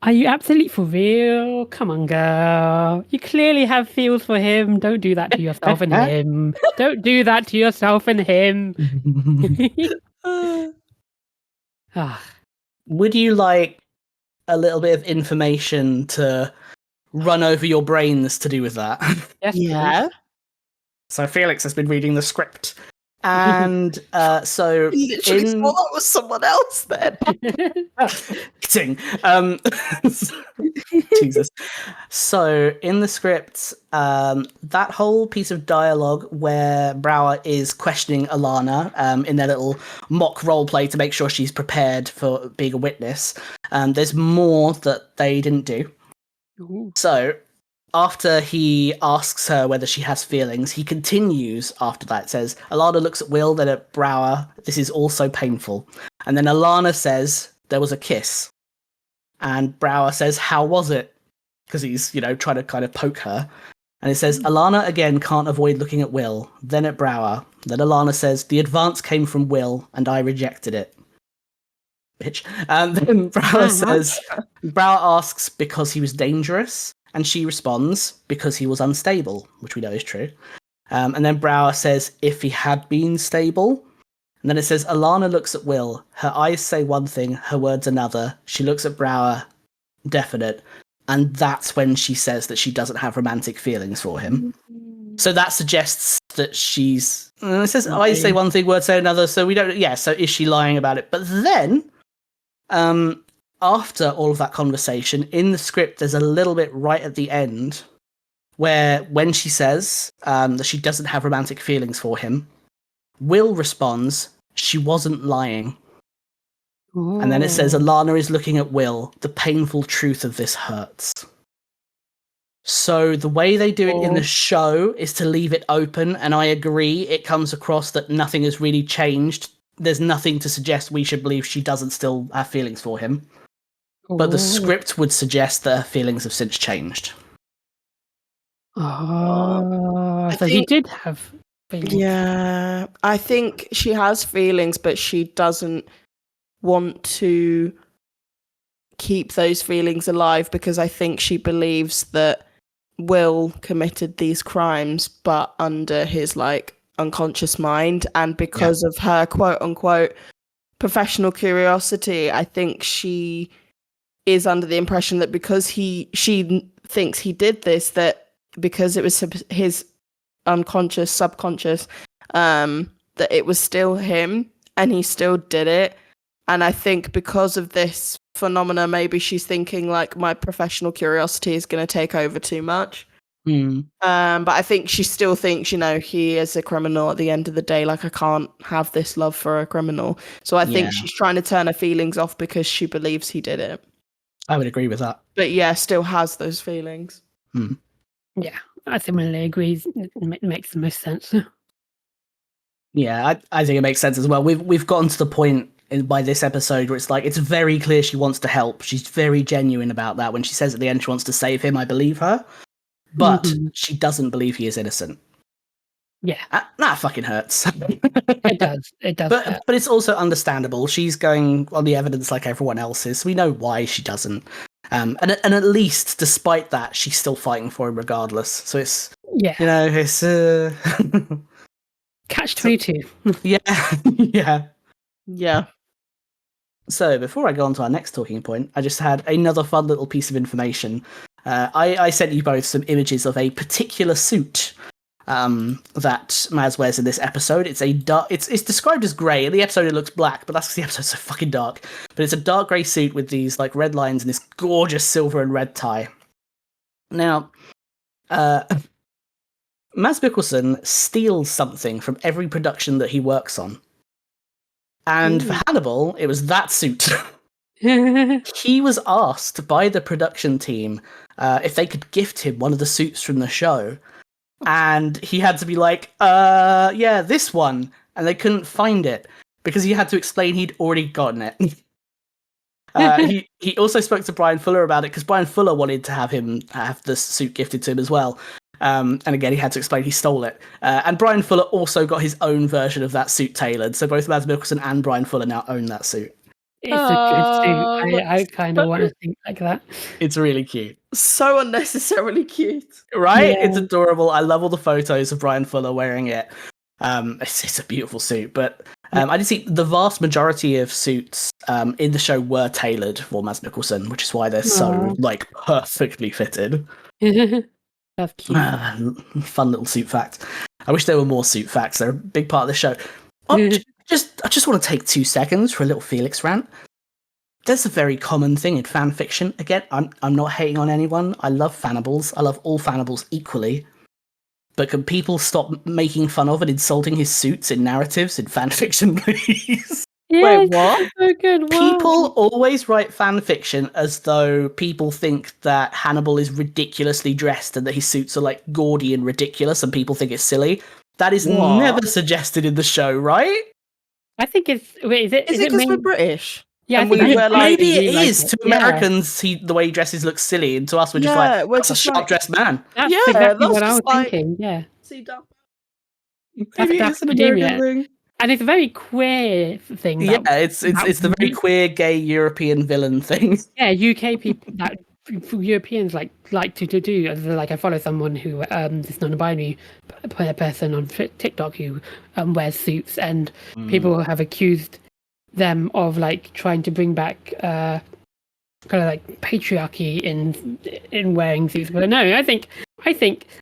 Are you absolutely for real? Come on, girl. You clearly have feels for him. Don't do that to yourself and him. Don't do that to yourself and him. Would you like a little bit of information to run over your brains to do with that? Yes, yeah. So Felix has been reading the script. And so Literally thought that was someone else then. Kidding. Jesus. So in the script, that whole piece of dialogue where Brower is questioning Alana in their little mock role play to make sure she's prepared for being a witness, there's more that they didn't do. Ooh. So after he asks her whether she has feelings, he continues after that. It says, Alana looks at Will, then at Brower. This is also painful. And then Alana says, there was a kiss. And Brower says, how was it? Because he's, trying to kind of poke her. And it says, Alana again can't avoid looking at Will, then at Brower. Then Alana says, the advance came from Will, and I rejected it. Bitch. And then Brower asks because he was dangerous. And she responds, because he was unstable, which we know is true. And then Brower says, if he had been stable. And then it says, Alana looks at Will. Her eyes say one thing, her words another. She looks at Brower, definite. And that's when she says that she doesn't have romantic feelings for him. So that suggests that she's... It says, eyes say one thing, words say another. So we don't... Yeah, so is she lying about it? But then... after all of that conversation, in the script, there's a little bit right at the end where when she says that she doesn't have romantic feelings for him, Will responds, she wasn't lying. Ooh. And then it says, Alana is looking at Will. The painful truth of this hurts. So the way they do it in the show is to leave it open, and I agree, it comes across that nothing has really changed. There's nothing to suggest we should believe she doesn't still have feelings for him. But the script would suggest that her feelings have since changed. Oh, I so she think- did have feelings. Yeah, I think she has feelings, but she doesn't want to keep those feelings alive because I think she believes that Will committed these crimes, but under his like unconscious mind, and because of her quote unquote professional curiosity, I think she is under the impression that because she thinks he did this, that because it was his unconscious, subconscious, that it was still him and he still did it. And I think because of this phenomena, maybe she's thinking like my professional curiosity is going to take over too much. But I think she still thinks, he is a criminal at the end of the day. Like, I can't have this love for a criminal. So I think she's trying to turn her feelings off because she believes he did it. I would agree with that. But yeah, still has those feelings. Yeah, I similarly agree. It makes the most sense. Yeah, I think it makes sense as well. We've gotten to the point by this episode where it's like, it's very clear she wants to help. She's very genuine about that. When she says at the end she wants to save him, I believe her. But she doesn't believe he is innocent. Yeah. That fucking hurts. It does. It does. But it's also understandable. She's going on the evidence like everyone else is. So we know why she doesn't. And at least, despite that, she's still fighting for him regardless. So it's, it's... Catch-22. Yeah. So before I go on to our next talking point, I just had another fun little piece of information. I sent you both some images of a particular suit that Maz wears in this episode. It's a dark. It's described as grey. In the episode, it looks black, but that's because the episode's so fucking dark. But it's a dark grey suit with these like red lines and this gorgeous silver and red tie. Now, Mads Mikkelsen steals something from every production that he works on, and for Hannibal, it was that suit. He was asked by the production team if they could gift him one of the suits from the show. And he had to be like, yeah, this one. And they couldn't find it because he had to explain he'd already gotten it. He also spoke to Brian Fuller about it because Brian Fuller wanted to have the suit gifted to him as well. And again, he had to explain he stole it. And Brian Fuller also got his own version of that suit tailored. So both Mads Mikkelsen and Brian Fuller now own that suit. It's a good suit. I kind of want to think like that. It's really cute. So unnecessarily cute. Right? Yeah. It's adorable. I love all the photos of Brian Fuller wearing it. It's a beautiful suit. But I did see the vast majority of suits in the show were tailored for Mads Mikkelsen, which is why they're so like perfectly fitted. That's cute. Fun little suit fact. I wish there were more suit facts. They're a big part of the show. I just want to take 2 seconds for a little Felix rant. There's a very common thing in fan fiction. Again, I'm not hating on anyone. I love fanibals. I love all fanibals equally. But can people stop making fun of and insulting his suits in narratives in fan fiction, please? Yes, wait, what? So good. People always write fan fiction as though people think that Hannibal is ridiculously dressed and that his suits are like gaudy and ridiculous and people think it's silly. That is never suggested in the show, right? I think it's... Wait, is it because we're British? Yeah, and maybe it is. To Americans, the way he dresses looks silly, and to us, we're just like, that's a sharp-dressed man. That's exactly what I was thinking, yeah. Maybe it's an American thing. And it's a very queer thing. It's the very queer, gay European villain thing. Yeah, UK people, that Europeans like to do. Like I follow someone who this non-binary person on TikTok who wears suits, and people have accused them of like trying to bring back kind of like patriarchy in wearing suits. But no, I think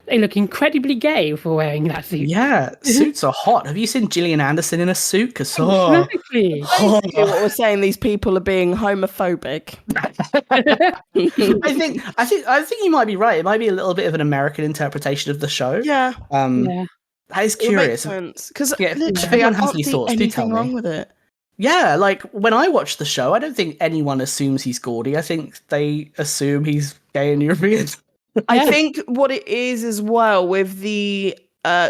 they look incredibly gay for wearing that suit. Yeah, suits are hot. Have you seen Gillian Anderson in a suit? Exactly. What we're saying, these people are being homophobic. I think you might be right. It might be a little bit of an American interpretation of the show. Yeah. That is curious. Because literally, I can't see anything wrong with it. Yeah, like when I watch the show, I don't think anyone assumes he's gaudy. I think they assume he's gay and European. I think what it is as well with the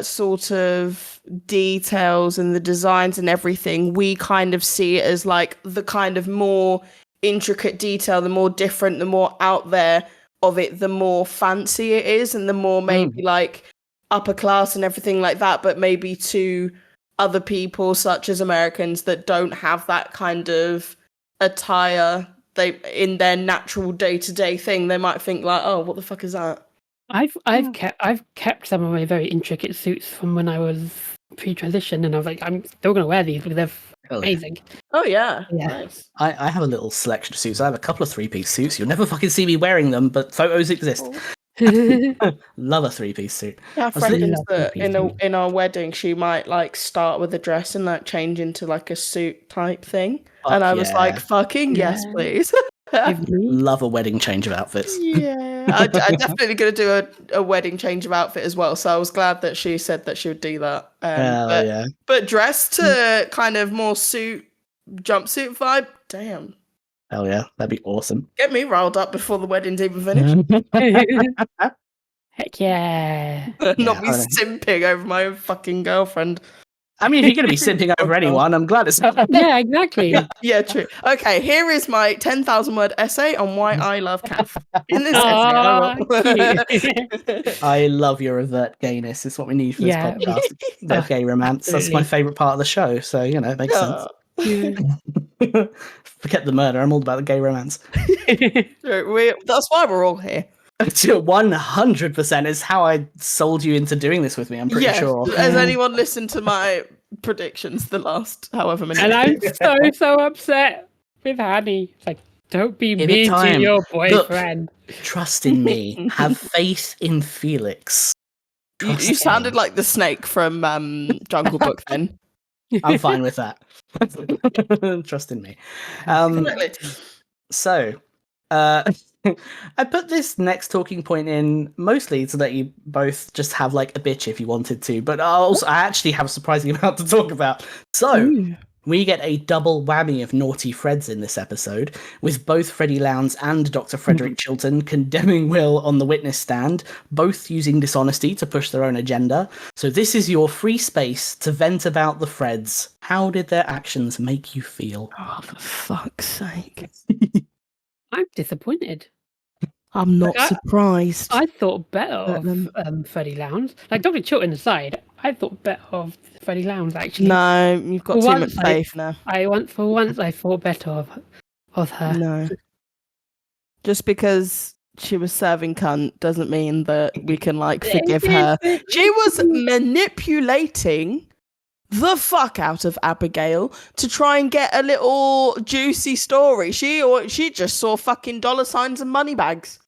sort of details and the designs and everything, we kind of see it as like the kind of more intricate detail, the more different, the more out there of it, the more fancy it is, and the more maybe like upper class and everything like that. But maybe to other people, such as Americans, that don't have that kind of attire, they in their natural day-to-day thing, they might think like, oh, what the fuck is that? I've kept some of my very intricate suits from when I was pre-transition, and I was like, I'm still gonna wear these because they're amazing. Oh yeah. Nice. I have a little selection of suits. I have a couple of 3-piece suits. You'll never fucking see me wearing them, but photos exist. Love a 3-piece suit. Yeah, friends that in our wedding, she might like start with a dress and like change into like a suit type thing. And I was like, fucking yes, please. Love a wedding change of outfits. Yeah, I'm definitely going to do a wedding change of outfit as well. So I was glad that she said that she would do that. But dressed to kind of more jumpsuit vibe, damn. Hell yeah, that'd be awesome. Get me riled up before the wedding's even finished. Heck yeah. Not me simping over my own fucking girlfriend. I mean, if you're going to be simping over anyone, I'm glad it's happening. Yeah, exactly. Yeah, true. Okay, here is my 10,000 word essay on why I love Kath. In this essay, I love your overt gayness. It's what we need for this podcast. The gay romance. That's my favourite part of the show. So, you know, it makes sense. Forget the murder. I'm all about the gay romance. That's why we're all here. 100% is how I sold you into doing this with me. I'm pretty sure. Has anyone listened to my predictions the last however many? And I'm so upset with Hanny. It's like, don't be mean to your boyfriend. Look, trust in me. Have faith in Felix. You sounded like the snake from Jungle Book then. I'm fine with that. Trust in me. So, I put this next talking point in mostly so that you both just have like a bitch if you wanted to, but I actually have a surprising amount to talk about. So we get a double whammy of naughty Freds in this episode, with both Freddie Lowndes and Dr. Frederick Chilton condemning Will on the witness stand, both using dishonesty to push their own agenda. So this is your free space to vent about the Freds. How did their actions make you feel? Oh, for fuck's sake. I'm disappointed. I'm not surprised. I thought better of Freddie Lowndes. Like, Dr. Chilton aside, I thought better of Freddie Lowndes, actually. No, you've got too much faith now. For once, I thought better of her. No. Just because she was serving cunt doesn't mean that we can, like, forgive her. She was manipulating the fuck out of Abigail to try and get a little juicy story. She just saw fucking dollar signs and money bags.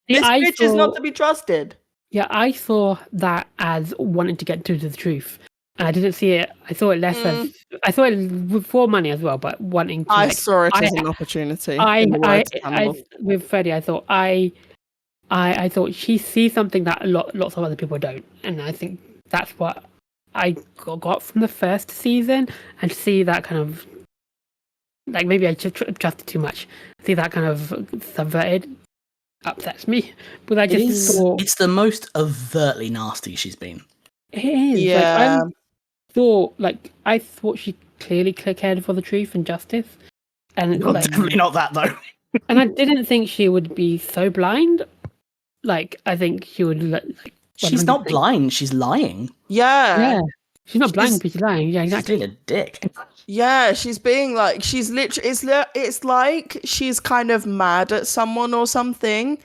This bitch is not to be trusted. Yeah, I saw that as wanting to get to the truth. I didn't see it. I saw it less as. I saw it for money as well, but wanting to. I saw it as an opportunity. With Freddie, I thought I thought she sees something that lots of other people don't, and I think that's what I got from the first season, and see that kind of, like, maybe I trusted too much. See that kind of subverted upsets me, but I just thought it's the most overtly nasty she's been. It is. Yeah. I thought she clearly cared for the truth and justice, and definitely not that though. And I didn't think she would be so blind. Like, I think she would. She's not blind. She's lying. Yeah. She's not blind, but she's lying. Yeah, exactly. She's being a dick. Yeah, she's being like, she's literally, it's like she's kind of mad at someone or something.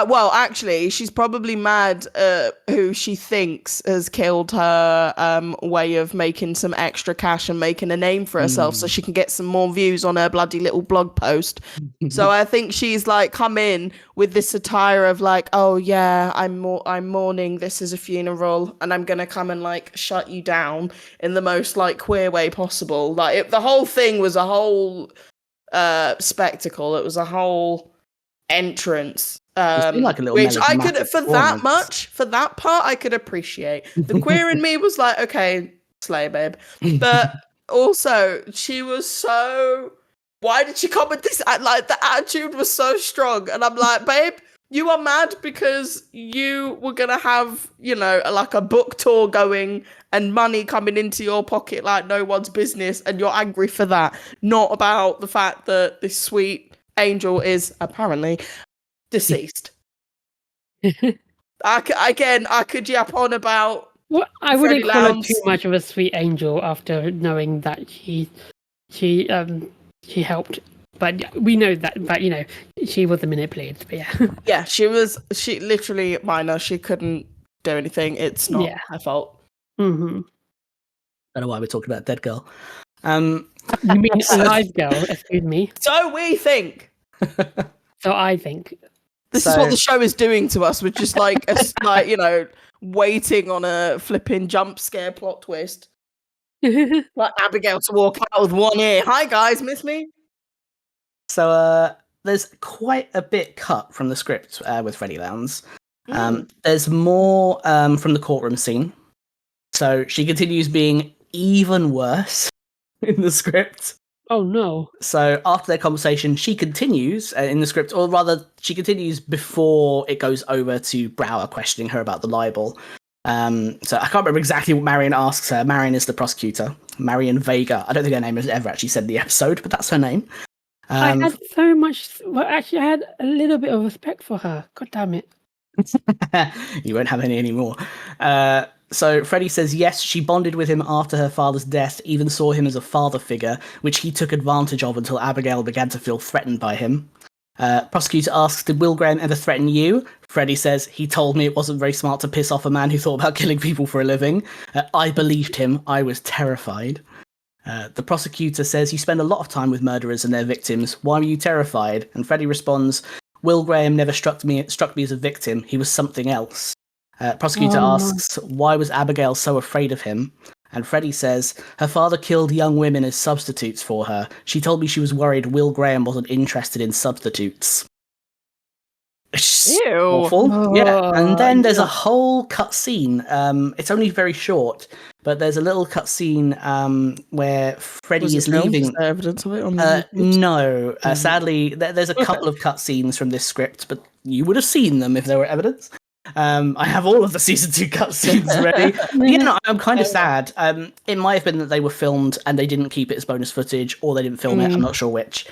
Well, actually, she's probably mad at who she thinks has killed her way of making some extra cash and making a name for herself so she can get some more views on her bloody little blog post. So I think she's like come in with this attire of like, oh yeah, I'm mourning, this is a funeral, and I'm gonna come and like shut you down in the most like queer way possible. Like the whole thing was a whole spectacle. It was a whole entrance. Like a little which I could, for that part, I could appreciate. The queer in me was like, okay, slay, babe. But also, she was so. Why did she come with this? Like, the attitude was so strong, and I'm like, babe, you are mad because you were gonna have, you know, like a book tour going and money coming into your pocket like no one's business, and you're angry for that, not about the fact that this sweet angel is apparently deceased. I could yap on about. Well, I Freddie wouldn't call her Lowndes. too much of a sweet angel after knowing that she helped. But we know that, but she was manipulated. But yeah, Yeah, she literally minor. She couldn't do anything. It's not her fault. Mm-hmm. I don't know why we're talking about dead girl. You mean alive girl? Excuse me. So we think. So I think This is what the show is doing to us. We're just like waiting on a flipping jump scare plot twist. Like Abigail to walk out with one ear. Hi guys, miss me? So there's quite a bit cut from the script with Freddie Lowndes. There's more from the courtroom scene. So she continues being even worse in the script. Oh no. So after their conversation, she continues in the script, or rather, she continues before it goes over to Brower questioning her about the libel. So I can't remember exactly what Marion asks her. Marion is the prosecutor. Marion Vega. I don't think her name is ever actually said in the episode, but that's her name. I had so much. Well, actually, I had a little bit of respect for her. God damn it. You won't have any anymore. So Freddie says yes, she bonded with him after her father's death, even saw him as a father figure, which he took advantage of until Abigail began to feel threatened by him. Prosecutor asks, did Will Graham ever threaten you? Freddie says, he told me it wasn't very smart to piss off a man who thought about killing people for a living. I believed him. I was terrified. The prosecutor says, you spend a lot of time with murderers and their victims. Why were you terrified? And Freddie responds, Will Graham never struck me as a victim. He was something else. Prosecutor asks, why was Abigail so afraid of him? And Freddie says, her father killed young women as substitutes for her. She told me she was worried Will Graham wasn't interested in substitutes. Ew. Awful. Yeah. And then there's a whole cut scene. It's only very short, but there's a little cut scene where Freddie is leaving. Is there evidence of it on the No. Sadly, there's a couple of cut scenes from this script, but you would have seen them if there were evidence. I have all of the season 2 cutscenes ready. I'm kind of sad. It might have been that they were filmed and they didn't keep it as bonus footage, or they didn't film it. I'm not sure which.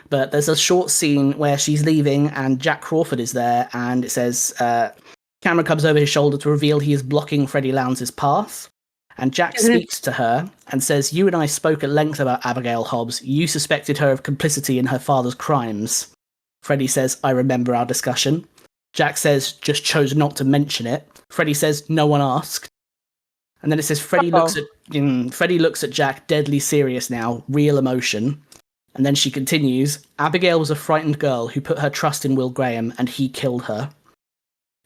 But there's a short scene where she's leaving and Jack Crawford is there, and it says, camera comes over his shoulder to reveal he is blocking Freddie Lowndes' path. And Jack speaks to her and says, you and I spoke at length about Abigail Hobbs. You suspected her of complicity in her father's crimes. Freddie says, I remember our discussion. Jack says, just chose not to mention it. Freddie says, no one asked. And then it says, Freddie looks at Jack, deadly serious now, real emotion. And then she continues, Abigail was a frightened girl who put her trust in Will Graham, and he killed her.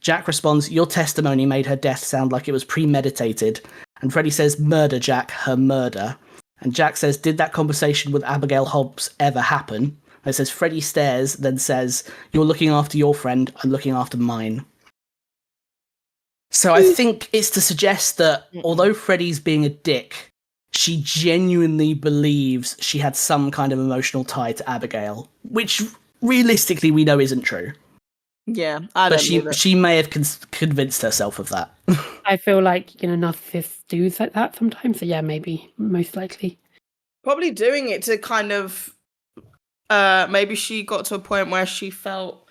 Jack responds, your testimony made her death sound like it was premeditated. And Freddie says, murder, Jack, her murder. And Jack says, did that conversation with Abigail Hobbs ever happen? It says, Freddie stares, then says, you're looking after your friend, I'm looking after mine. So I think it's to suggest that although Freddie's being a dick, she genuinely believes she had some kind of emotional tie to Abigail, which realistically we know isn't true. Yeah, I don't know. But she may have convinced herself of that. I feel like, narcissists do like that sometimes. So yeah, maybe, most likely. Probably doing it to kind of... maybe she got to a point where she felt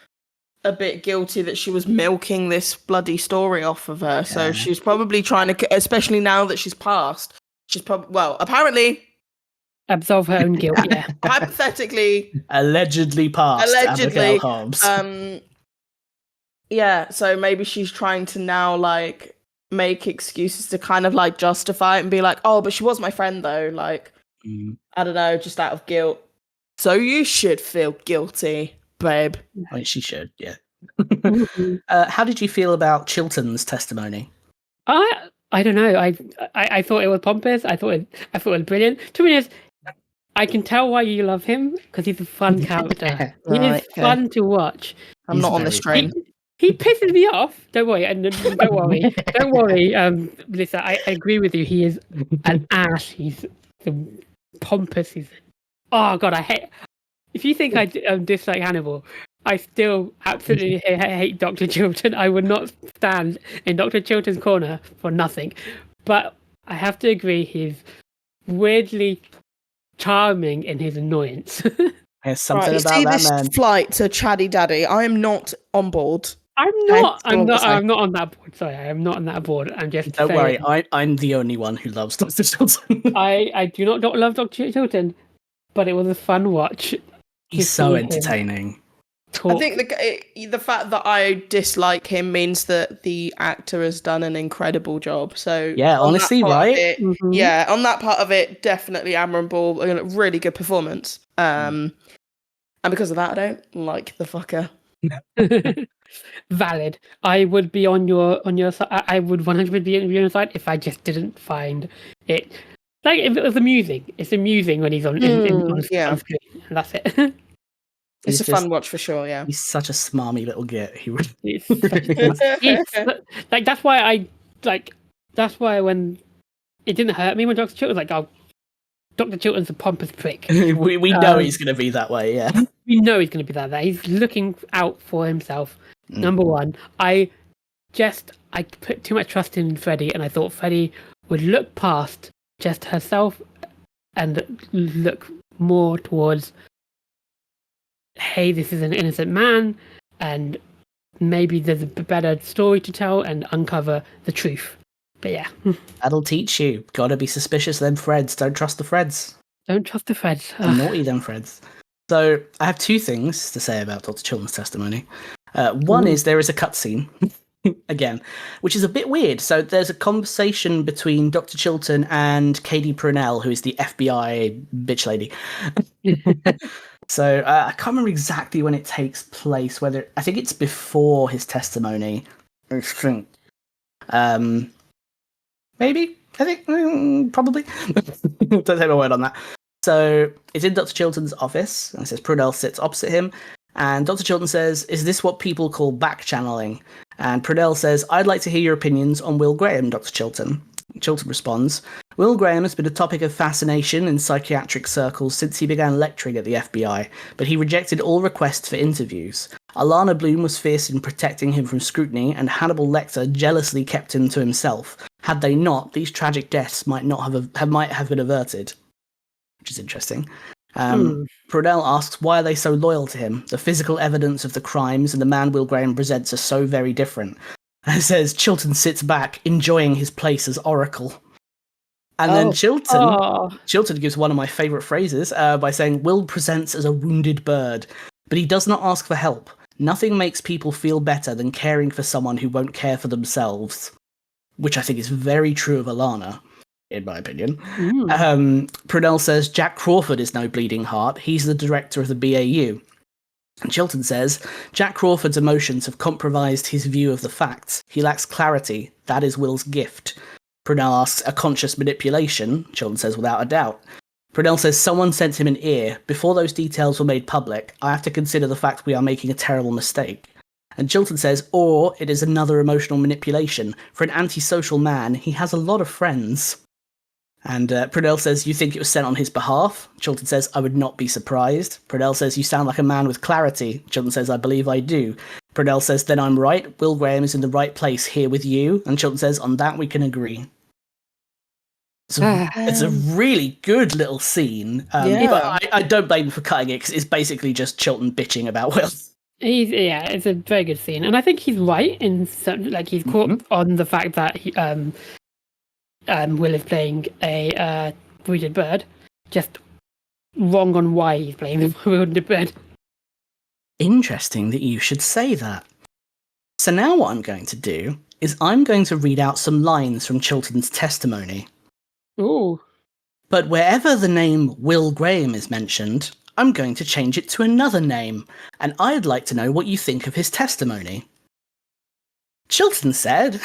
a bit guilty that she was milking this bloody story off of her. So she's probably trying to, especially now that she's passed, she's probably, well, apparently... Absolve her own guilt, yeah. Hypothetically... Allegedly passed Abigail Hobbs. Yeah, so maybe she's trying to now, make excuses to kind of, justify it and be like, oh, but she was my friend, though. I don't know, just out of guilt. So you should feel guilty, babe. I mean, she should, yeah. How did you feel about Chilton's testimony? I don't know. I thought it was pompous. I thought it was brilliant. To be honest, I can tell why you love him because he's a fun character. He is fun to watch. I'm not on this train. He pisses me off. Don't worry. Don't worry. Don't worry, Melissa. I agree with you. He is an ass. He's pompous. He's... Oh God, I hate. If you think I dislike Hannibal, I still absolutely hate Dr. Chilton. I would not stand in Dr. Chilton's corner for nothing. But I have to agree, he's weirdly charming in his annoyance. There's something You about see that this man. flight to Chatty Daddy. I am not on board. I'm Okay, not. that's all I'm gonna say. I'm not on that board. Sorry, I am not on that board. I'm just Don't saying. worry, I'm the only one who loves Dr. Chilton. I do not love Dr. Chilton, but it was a fun watch. He's so entertaining. Talk. I think the fact that I dislike him means that the actor has done an incredible job. So Yeah, on honestly, that part of right? it, Mhm. yeah, on that part of it, definitely admirable. A really good performance. And because of that, I don't like the fucker. Valid. I would be on your side. I would 100% be on your side if I just didn't find it. Like if it was amusing. It's amusing when he's on on screen. And that's it. It's a fun watch for sure. Yeah. He's such a smarmy little git. He would. Like that's why that's why when it didn't hurt me when Dr. Chilton was like, oh, Dr. Chilton's a pompous prick. we know he's going to be that way, yeah. We know he's going to be that. He's looking out for himself. Number one, I put too much trust in Freddie, and I thought Freddie would look past just herself and look more towards, hey, this is an innocent man, and maybe there's a better story to tell and uncover the truth. But yeah. That'll teach you. Gotta be suspicious of them Freds. Don't trust the Freds. Don't trust the Freds. Naughty them Freds. So, I have two things to say about Dr. Chilton's testimony. One is there is a cutscene, again, which is a bit weird. So, there's a conversation between Dr. Chilton and Katie Prunell, who is the FBI bitch lady. So, I can't remember exactly when it takes place, I think it's before his testimony. I think. Maybe? I think, probably. Don't take my word on that. So, it's in Dr. Chilton's office, and it says Prunell sits opposite him, and Dr. Chilton says, is this what people call back-channeling? And Prunell says, I'd like to hear your opinions on Will Graham, Dr. Chilton. Chilton responds, Will Graham has been a topic of fascination in psychiatric circles since he began lecturing at the FBI, but he rejected all requests for interviews. Alana Bloom was fierce in protecting him from scrutiny, and Hannibal Lecter jealously kept him to himself. Had they not, these tragic deaths might have been averted. Which is interesting. Prunell asks, why are they so loyal to him? The physical evidence of the crimes and the man Will Graham presents are so very different. And it says, Chilton sits back, enjoying his place as Oracle. And then Chilton gives one of my favourite phrases by saying, Will presents as a wounded bird, but he does not ask for help. Nothing makes people feel better than caring for someone who won't care for themselves. Which I think is very true of Alana, in my opinion. Prunell says, Jack Crawford is no bleeding heart. He's the director of the BAU. And Chilton says, Jack Crawford's emotions have compromised his view of the facts. He lacks clarity. That is Will's gift. Prunell asks, a conscious manipulation? Chilton says, without a doubt. Prunell says, someone sent him an ear. Before those details were made public, I have to consider the fact we are making a terrible mistake. And Chilton says, or it is another emotional manipulation. For an antisocial man, he has a lot of friends. And Prunell says, you think it was sent on his behalf? Chilton says, I would not be surprised. Prunell says, you sound like a man with clarity. Chilton says, I believe I do. Prunell says, then I'm right. Will Graham is in the right place here with you. And Chilton says, on that we can agree. It's a really good little scene. But I don't blame him for cutting it, because it's basically just Chilton bitching about Will. It's a very good scene. And I think he's right in certain, like he's caught on the fact that Will is playing a wounded bird, just wrong on why he's playing the wounded bird. Interesting that you should say that. So now what I'm going to do is I'm going to read out some lines from Chilton's testimony. Ooh. But wherever the name Will Graham is mentioned, I'm going to change it to another name, and I'd like to know what you think of his testimony. Chilton said,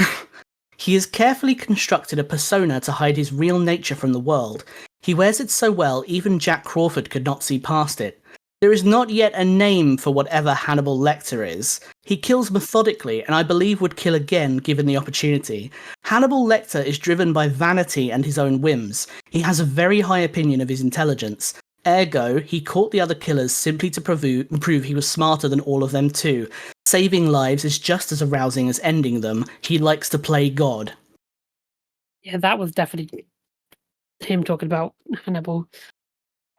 he has carefully constructed a persona to hide his real nature from the world. He wears it so well even Jack Crawford could not see past it. There is not yet a name for whatever Hannibal Lecter is. He kills methodically, and I believe would kill again given the opportunity. Hannibal Lecter is driven by vanity and his own whims. He has a very high opinion of his intelligence. Ergo, he caught the other killers simply to prove he was smarter than all of them too. Saving lives is just as arousing as ending them. He likes to play God. Yeah, that was definitely him talking about Hannibal.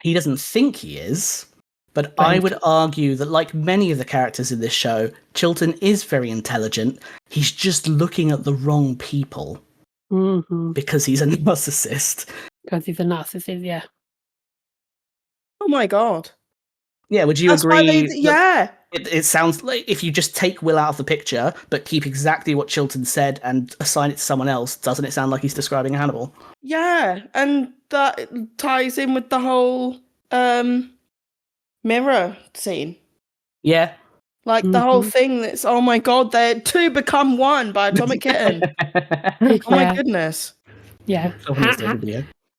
He doesn't think he is, But I would argue that, like many of the characters in this show, Chilton is very intelligent. He's just looking at the wrong people because he's a narcissist. Because he's a narcissist, yeah. Oh my god. Yeah, would you That's agree? why yeah. It sounds like if you just take Will out of the picture, but keep exactly what Chilton said and assign it to someone else, doesn't it sound like he's describing Hannibal? Yeah, and that ties in with the whole mirror scene. Yeah. Like the whole thing that's, oh my god, they're two become one by Atomic Kitten. Oh my goodness. Yeah.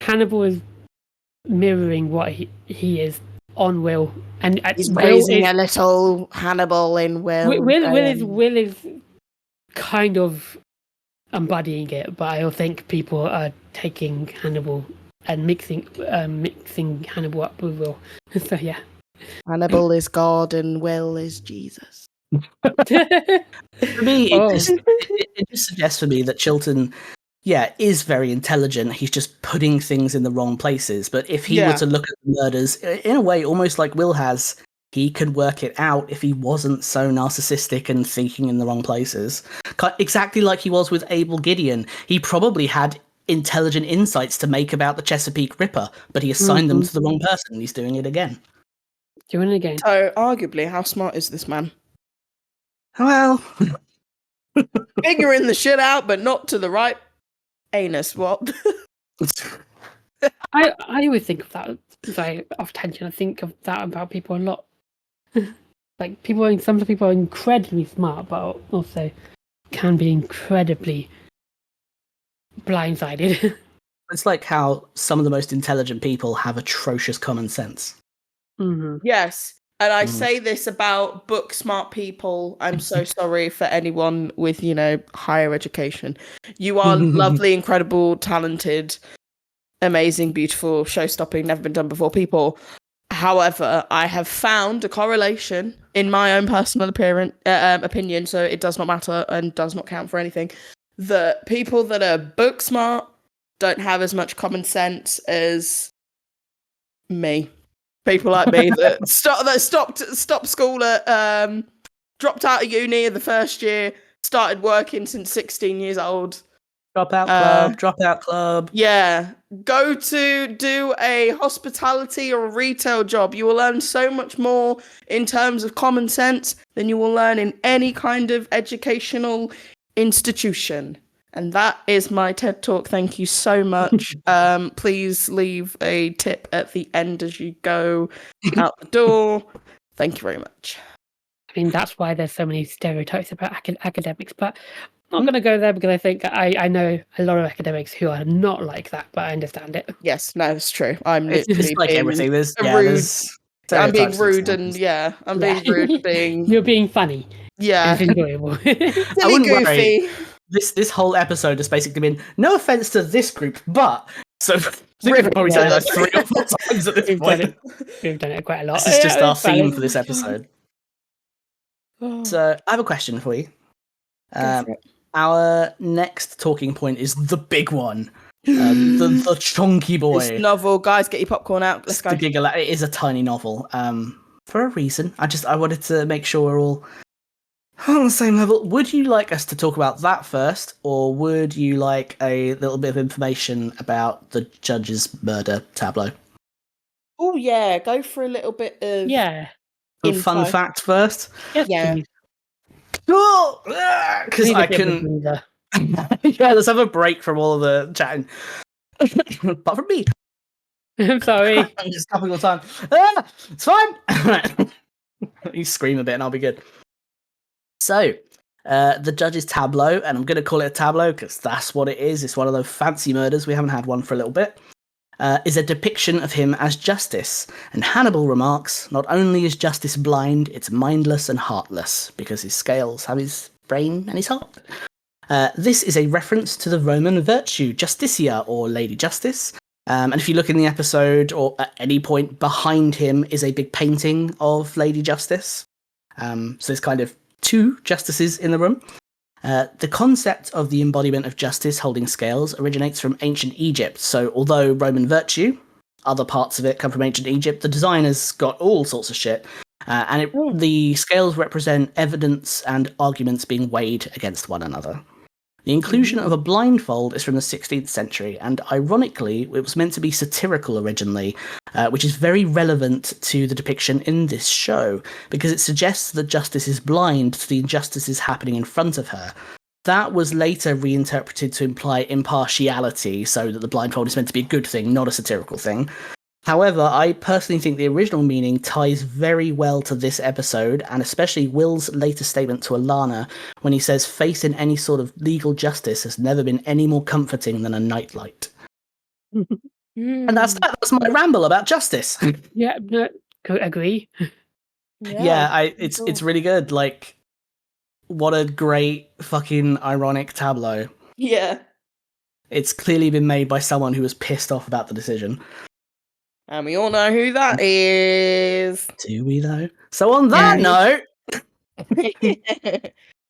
Hannibal is mirroring what he is on Will. And he's raising a little Hannibal in Will. Will is kind of embodying it, but I think people are taking Hannibal and mixing Hannibal up with Will. So yeah. Hannibal is God and Will is Jesus. For me, it just suggests for me that Chilton, is very intelligent. He's just putting things in the wrong places. But if he were to look at the murders, in a way, almost like Will has, he could work it out if he wasn't so narcissistic and thinking in the wrong places. Exactly like he was with Abel Gideon. He probably had intelligent insights to make about the Chesapeake Ripper, but he assigned them to the wrong person. He's doing it again. Doing it again. So, arguably, how smart is this man? Well, figuring the shit out, but not to the right anus. What? I always think of that very often. I think of that about people a lot. Like some people are incredibly smart, but also can be incredibly blindsided. It's like how some of the most intelligent people have atrocious common sense. Yes. And I say this about book smart people. I'm so sorry for anyone with, higher education. You are lovely, incredible, talented, amazing, beautiful, show-stopping, never been done before people. However, I have found a correlation in my own personal opinion, so it does not matter and does not count for anything, that people that are book smart don't have as much common sense as me. People like me that stopped school at dropped out of uni in the first year, started working since 16 years old. Dropout club. Yeah. Go to do a hospitality or a retail job. You will learn so much more in terms of common sense than you will learn in any kind of educational institution. And that is my TED Talk. Thank you so much. Please leave a tip at the end as you go out the door. Thank you very much. I mean, that's why there's so many stereotypes about academics, but I'm not going to go there because I think I know a lot of academics who are not like that, but I understand it. Yes, no, it's true. I'm literally like everything. I'm being rude and I'm being rude. You're being funny. Yeah. It's enjoyable. I wouldn't worry. This whole episode has basically been no offense to this group, but so I think we've probably said that 3 or 4 times at this point. We've done it quite a lot. This is just our theme for this episode. So I have a question for you. Our next talking point is the big one, the chunky boy. This novel, guys, get your popcorn out. Let's go. It is a tiny novel. For a reason. I wanted to make sure we're all on the same level. Would you like us to talk about that first, or would you like a little bit of information about the judge's murder tableau? Oh yeah, go for a little bit of a fun fact first. Yes, yeah. Cool, because I can. Let's have a break from all of the chatting. Apart from me. I'm sorry. I'm just coughing all the time. It's fine. You scream a bit and I'll be good. So, the judge's tableau, and I'm going to call it a tableau because that's what it is. It's one of those fancy murders. We haven't had one for a little bit. Is a depiction of him as Justice. And Hannibal remarks, not only is Justice blind, it's mindless and heartless, because his scales have his brain and his heart. This is a reference to the Roman virtue, Justitia, or Lady Justice. And if you look in the episode, or at any point, behind him is a big painting of Lady Justice. So there's kind of 2 justices in the room. The concept of the embodiment of justice holding scales originates from ancient Egypt. So although Roman virtue, other parts of it come from ancient Egypt. The designers got all sorts of shit. The scales represent evidence and arguments being weighed against one another. The inclusion of a blindfold is from the 16th century, and ironically, it was meant to be satirical originally, which is very relevant to the depiction in this show, because it suggests that Justice is blind to the injustices happening in front of her. That was later reinterpreted to imply impartiality, so that the blindfold is meant to be a good thing, not a satirical thing. However, I personally think the original meaning ties very well to this episode, and especially Will's later statement to Alana when he says facing any sort of legal justice has never been any more comforting than a nightlight. And that's that. That's my ramble about justice. Yeah, no, agree. It's really good. Like, what a great fucking ironic tableau. Yeah. It's clearly been made by someone who was pissed off about the decision. And we all know who that is. Do we though? So on that note,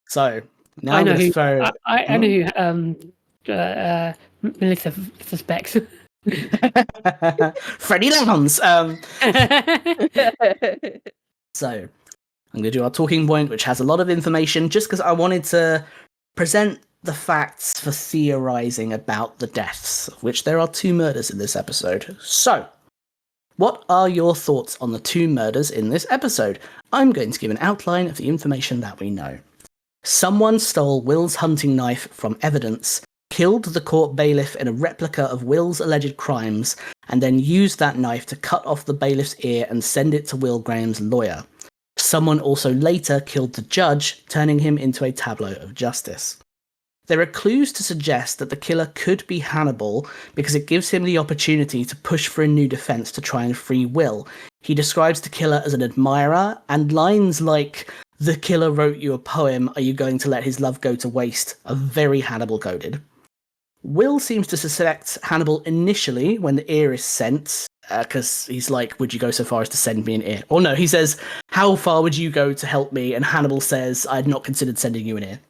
so now I know I'm who. throw. I know who. Melissa suspects. Freddie Lowndes. So I'm going to do our talking point, which has a lot of information, just because I wanted to present the facts for theorizing about the deaths, of which there are 2 murders in this episode. So, what are your thoughts on the 2 murders in this episode? I'm going to give an outline of the information that we know. Someone stole Will's hunting knife from evidence, killed the court bailiff in a replica of Will's alleged crimes, and then used that knife to cut off the bailiff's ear and send it to Will Graham's lawyer. Someone also later killed the judge, turning him into a tableau of justice. There are clues to suggest that the killer could be Hannibal because it gives him the opportunity to push for a new defense to try and free Will. He describes the killer as an admirer, and lines like, "The killer wrote you a poem, are you going to let his love go to waste?" are very Hannibal-coded. Will seems to suspect Hannibal initially when the ear is sent, because he's like, "Would you go so far as to send me an ear?" Or no, he says, "How far would you go to help me?" And Hannibal says, "I had not considered sending you an ear."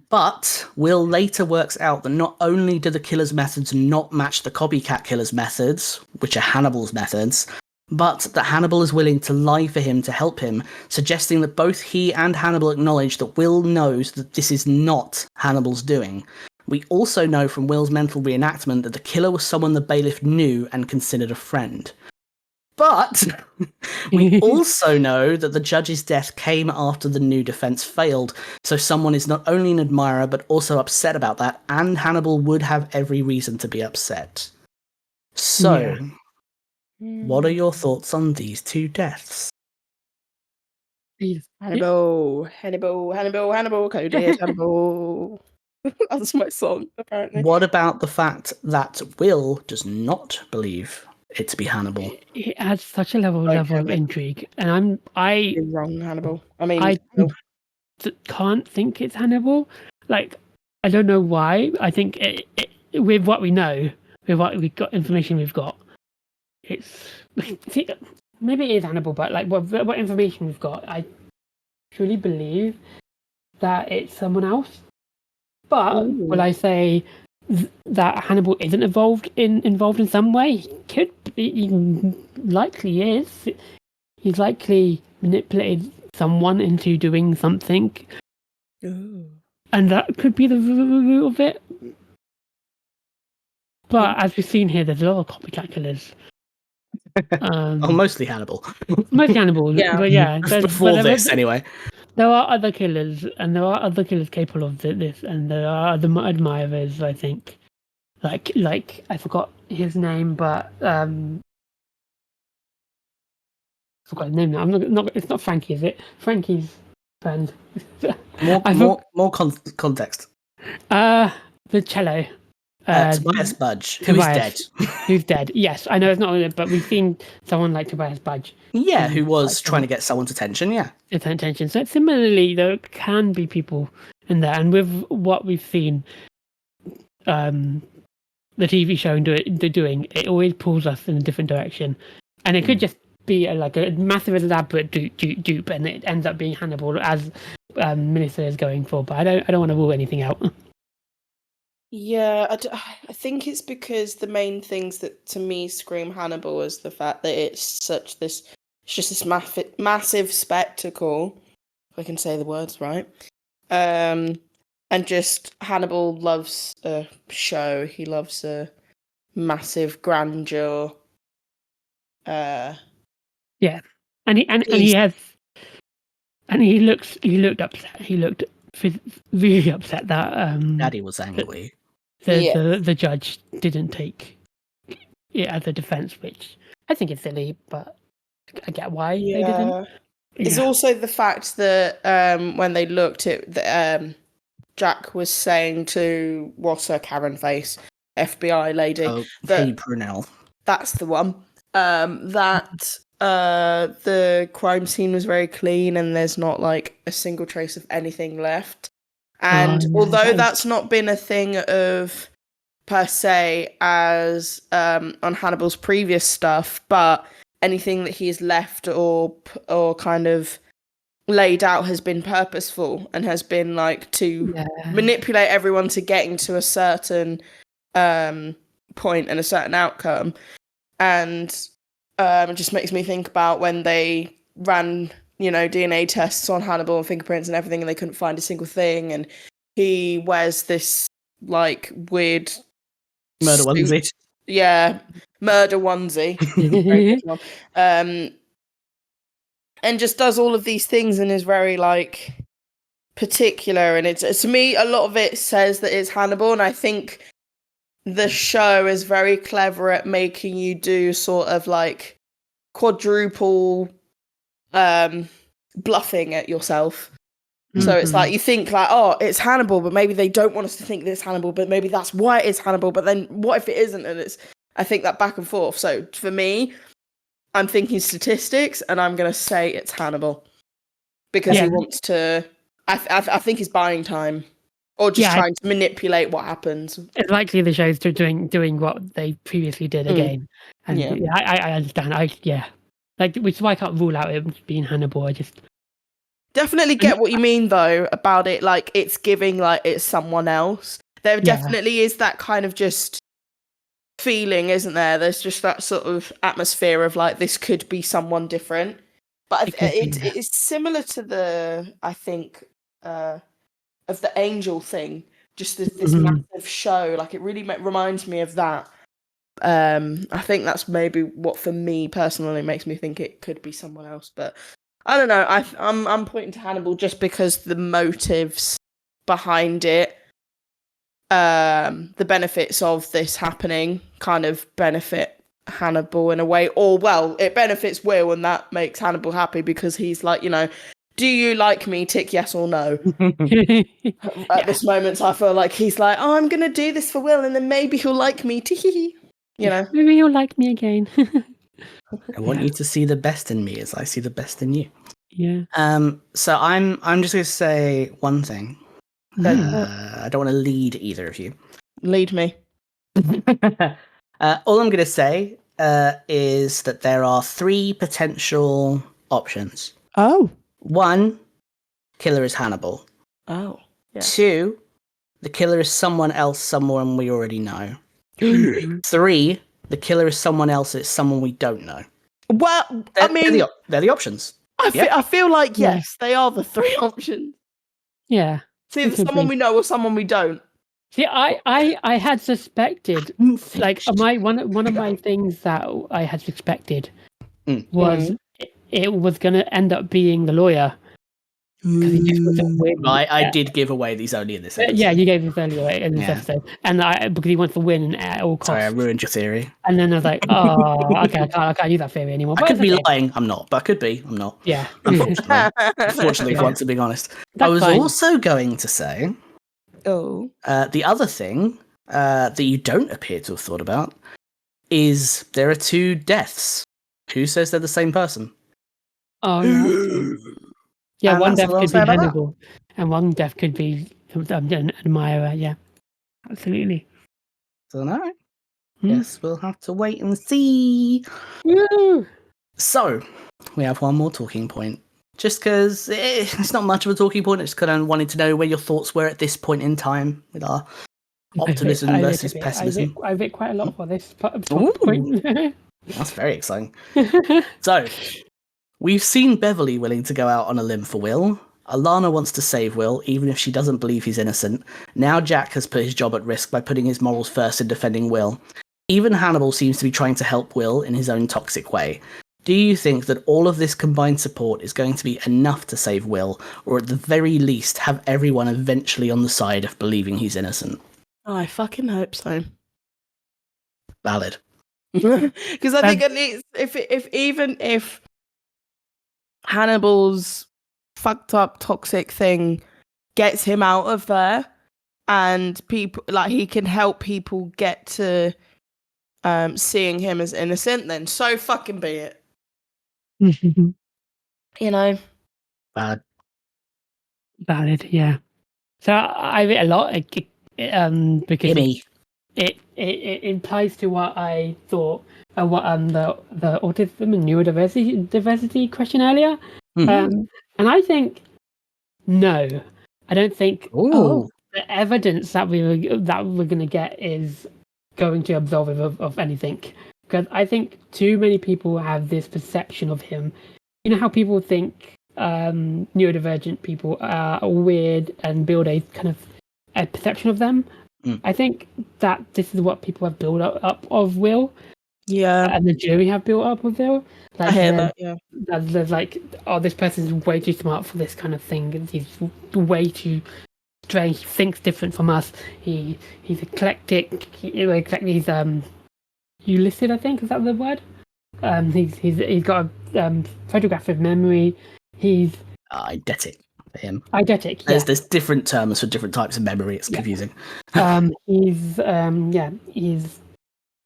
But Will later works out that not only do the killer's methods not match the copycat killer's methods, which are Hannibal's methods, but that Hannibal is willing to lie for him to help him, suggesting that both he and Hannibal acknowledge that Will knows that this is not Hannibal's doing. We also know from Will's mental reenactment that the killer was someone the bailiff knew and considered a friend. But we also know that the judge's death came after the new defense failed, so someone is not only an admirer but also upset about that, and Hannibal would have every reason to be upset. So, what are your thoughts on these 2 deaths? Hannibal, Cody, Hannibal. That's my song, apparently. What about the fact that Will does not believe it to be Hannibal? It adds such a level of intrigue, and You're wrong, Hannibal. I can't think it's Hannibal. Like, I don't know why. I think it with what we know, with what we've got, information we've got, it's maybe it is Hannibal, but like what information we've got, I truly believe that it's someone else. But will I say that Hannibal isn't involved in some way? He could be. He likely is. He's likely manipulated someone into doing something, and that could be the root of it. But as we've seen here, there's a lot of copycat killers. Mostly Hannibal. Mostly Hannibal, yeah. But yeah, before this, anyway. There are other killers, and there are other killers capable of this, and there are other admirers, I think. Like I forgot his name, but I forgot his name now. It's not Frankie, is it? Frankie's friend. More context. The cello. Tobias Budge, who is dead. Who's dead? Yes, I know it's not, but we've seen someone like Tobias Budge. Yeah, who was trying to get someone's attention. Yeah, attention. So similarly, there can be people in there, and with what we've seen, the TV show doing, it always pulls us in a different direction, and it could just be a massive elaborate dupe, and it ends up being Hannibal, as Melissa is going for. But I don't want to rule anything out. Yeah, I think it's because the main things that to me scream Hannibal is the fact that it's just this massive spectacle, if I can say the words right. And just Hannibal loves a show. He loves a massive grandeur. Yeah, and he looked upset. He looked really upset that Daddy was angry. the judge didn't take it as a defense, which I think is silly, but I get why they didn't. It's also the fact that when they looked at Jack was saying to what's her Karen face FBI lady, Kay Brunel. That's the one. That the crime scene was very clean and there's not like a single trace of anything left. And although that's not been a thing of per se as on Hannibal's previous stuff, but anything that he's left or kind of laid out has been purposeful and has been like to manipulate everyone to getting to a certain point and a certain outcome. And it just makes me think about when they ran, DNA tests on Hannibal and fingerprints and everything, and they couldn't find a single thing. And he wears this like weird murder onesie. Yeah, murder onesie. Very good one. And just does all of these things and is very like particular. And it's to me, a lot of it says that it's Hannibal, and I think the show is very clever at making you do sort of like quadruple bluffing at yourself. Mm-hmm. So it's like you think like, oh, it's Hannibal, but maybe they don't want us to think that it's Hannibal, but maybe that's why it's Hannibal. But then what if it isn't? And I think that back and forth. So for me, I'm thinking statistics, and I'm going to say it's Hannibal because he wants to. I think he's buying time. Or just trying to manipulate what happens. It's likely the show's doing what they previously did again. And I understand. Which is why I can't rule out it being Hannibal. I just definitely get what you mean though about it. Like it's giving like it's someone else. There definitely is that kind of just feeling, isn't there? There's just that sort of atmosphere of like this could be someone different. But it's similar to the of the angel thing, just this massive show. Like it really reminds me of that. I think that's maybe what for me personally makes me think it could be someone else. But I don't know. I'm pointing to Hannibal just because the motives behind it, the benefits of this happening kind of benefit Hannibal in a way. Or well, it benefits Will, and that makes Hannibal happy because he's like, do you like me? Tick yes or no. At this moment, I feel like he's like, oh, I'm going to do this for Will, and then maybe he'll like me. Maybe he'll like me again. I want you to see the best in me as I see the best in you. Yeah. So I'm just going to say one thing. I don't want to lead either of you. Lead me. All I'm going to say is that there are 3 potential options. Oh. 1, killer is Hannibal. Oh. Yeah. 2, the killer is someone else, someone we already know. 3, the killer is someone else, it's someone we don't know. Well, they're the options. I feel like, yes, they are the 3 options. Yeah. It's either someone we know or someone we don't. See, I had suspected, like, one of my things that I had suspected was it was going to end up being the lawyer. He just wasn't winning. I did give away these only in this episode. Yeah, you gave this earlier in this episode. And because he wants to win at all costs. Sorry, I ruined your theory. And then I was like, oh, okay, I can't use that theory anymore. I could be lying, I'm not. But I could be, I'm not. Yeah. Unfortunately, if once I'm being honest. I was also going to say, the other thing that you don't appear to have thought about is there are 2 deaths. Who says they're the same person? Oh, yeah. Yeah, one death could be Hannibal, and one death could be an admirer. Yeah, absolutely. Don't know. Yes, we'll have to wait and see. Woo! So, we have one more talking point. Just because it's not much of a talking point, I just kind of wanted to know where your thoughts were at this point in time with our Optimism I versus admit, pessimism. I admit quite a lot for this Ooh. point. That's very exciting. So, we've seen Beverly willing to go out on a limb for Will. Alana wants to save Will, even if she doesn't believe he's innocent. Now Jack has put his job at risk by putting his morals first in defending Will. Even Hannibal seems to be trying to help Will in his own toxic way. Do you think that all of this combined support is going to be enough to save Will, or at the very least have everyone eventually on the side of believing he's innocent? Oh, I fucking hope so. Valid. Because I think at least if Hannibal's fucked up toxic thing gets him out of there, and people like he can help people get to seeing him as innocent, then so fucking be it. You know. Valid, yeah. So I read a lot because it implies to what I thought what the autism and neurodiversity question earlier. And I think no, I don't think the evidence that we're going to get is going to absolve him of anything, because I think too many people have this perception of him. You know how people think neurodivergent people are weird and build a kind of a perception of them. I think that this is what people have built up of Will. Yeah. And the jury have built up of Will. Like, I hear that, yeah. There's like, oh, this person's way too smart for this kind of thing. He's way too strange. He thinks different from us. He's eclectic. He's Ulysses, I think, is that the word? He's got a photographic memory. He's eidetic for him. Eidetic. There's different terms for different types of memory. It's confusing.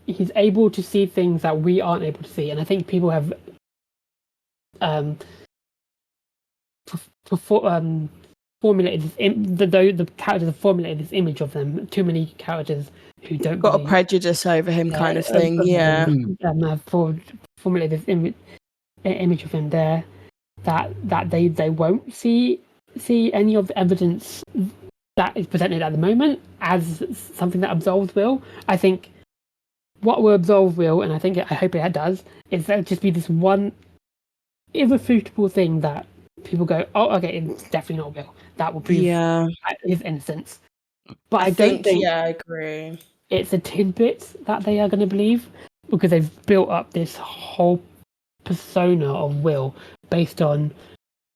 He's able to see things that we aren't able to see, and I think people have formulated the characters have formulated this image of them. Too many characters who don't got a prejudice over him, kind of thing. Have formulated this image of him there that they won't see any of the evidence that is presented at the moment as something that absolves Will. I think what will absolve Will, and I hope it does, is there'll just be this one irrefutable thing that people go, oh, okay, it's definitely not Will. That will prove his innocence. But I don't think I agree. It's a tidbit that they are going to believe, because they've built up this whole persona of Will based on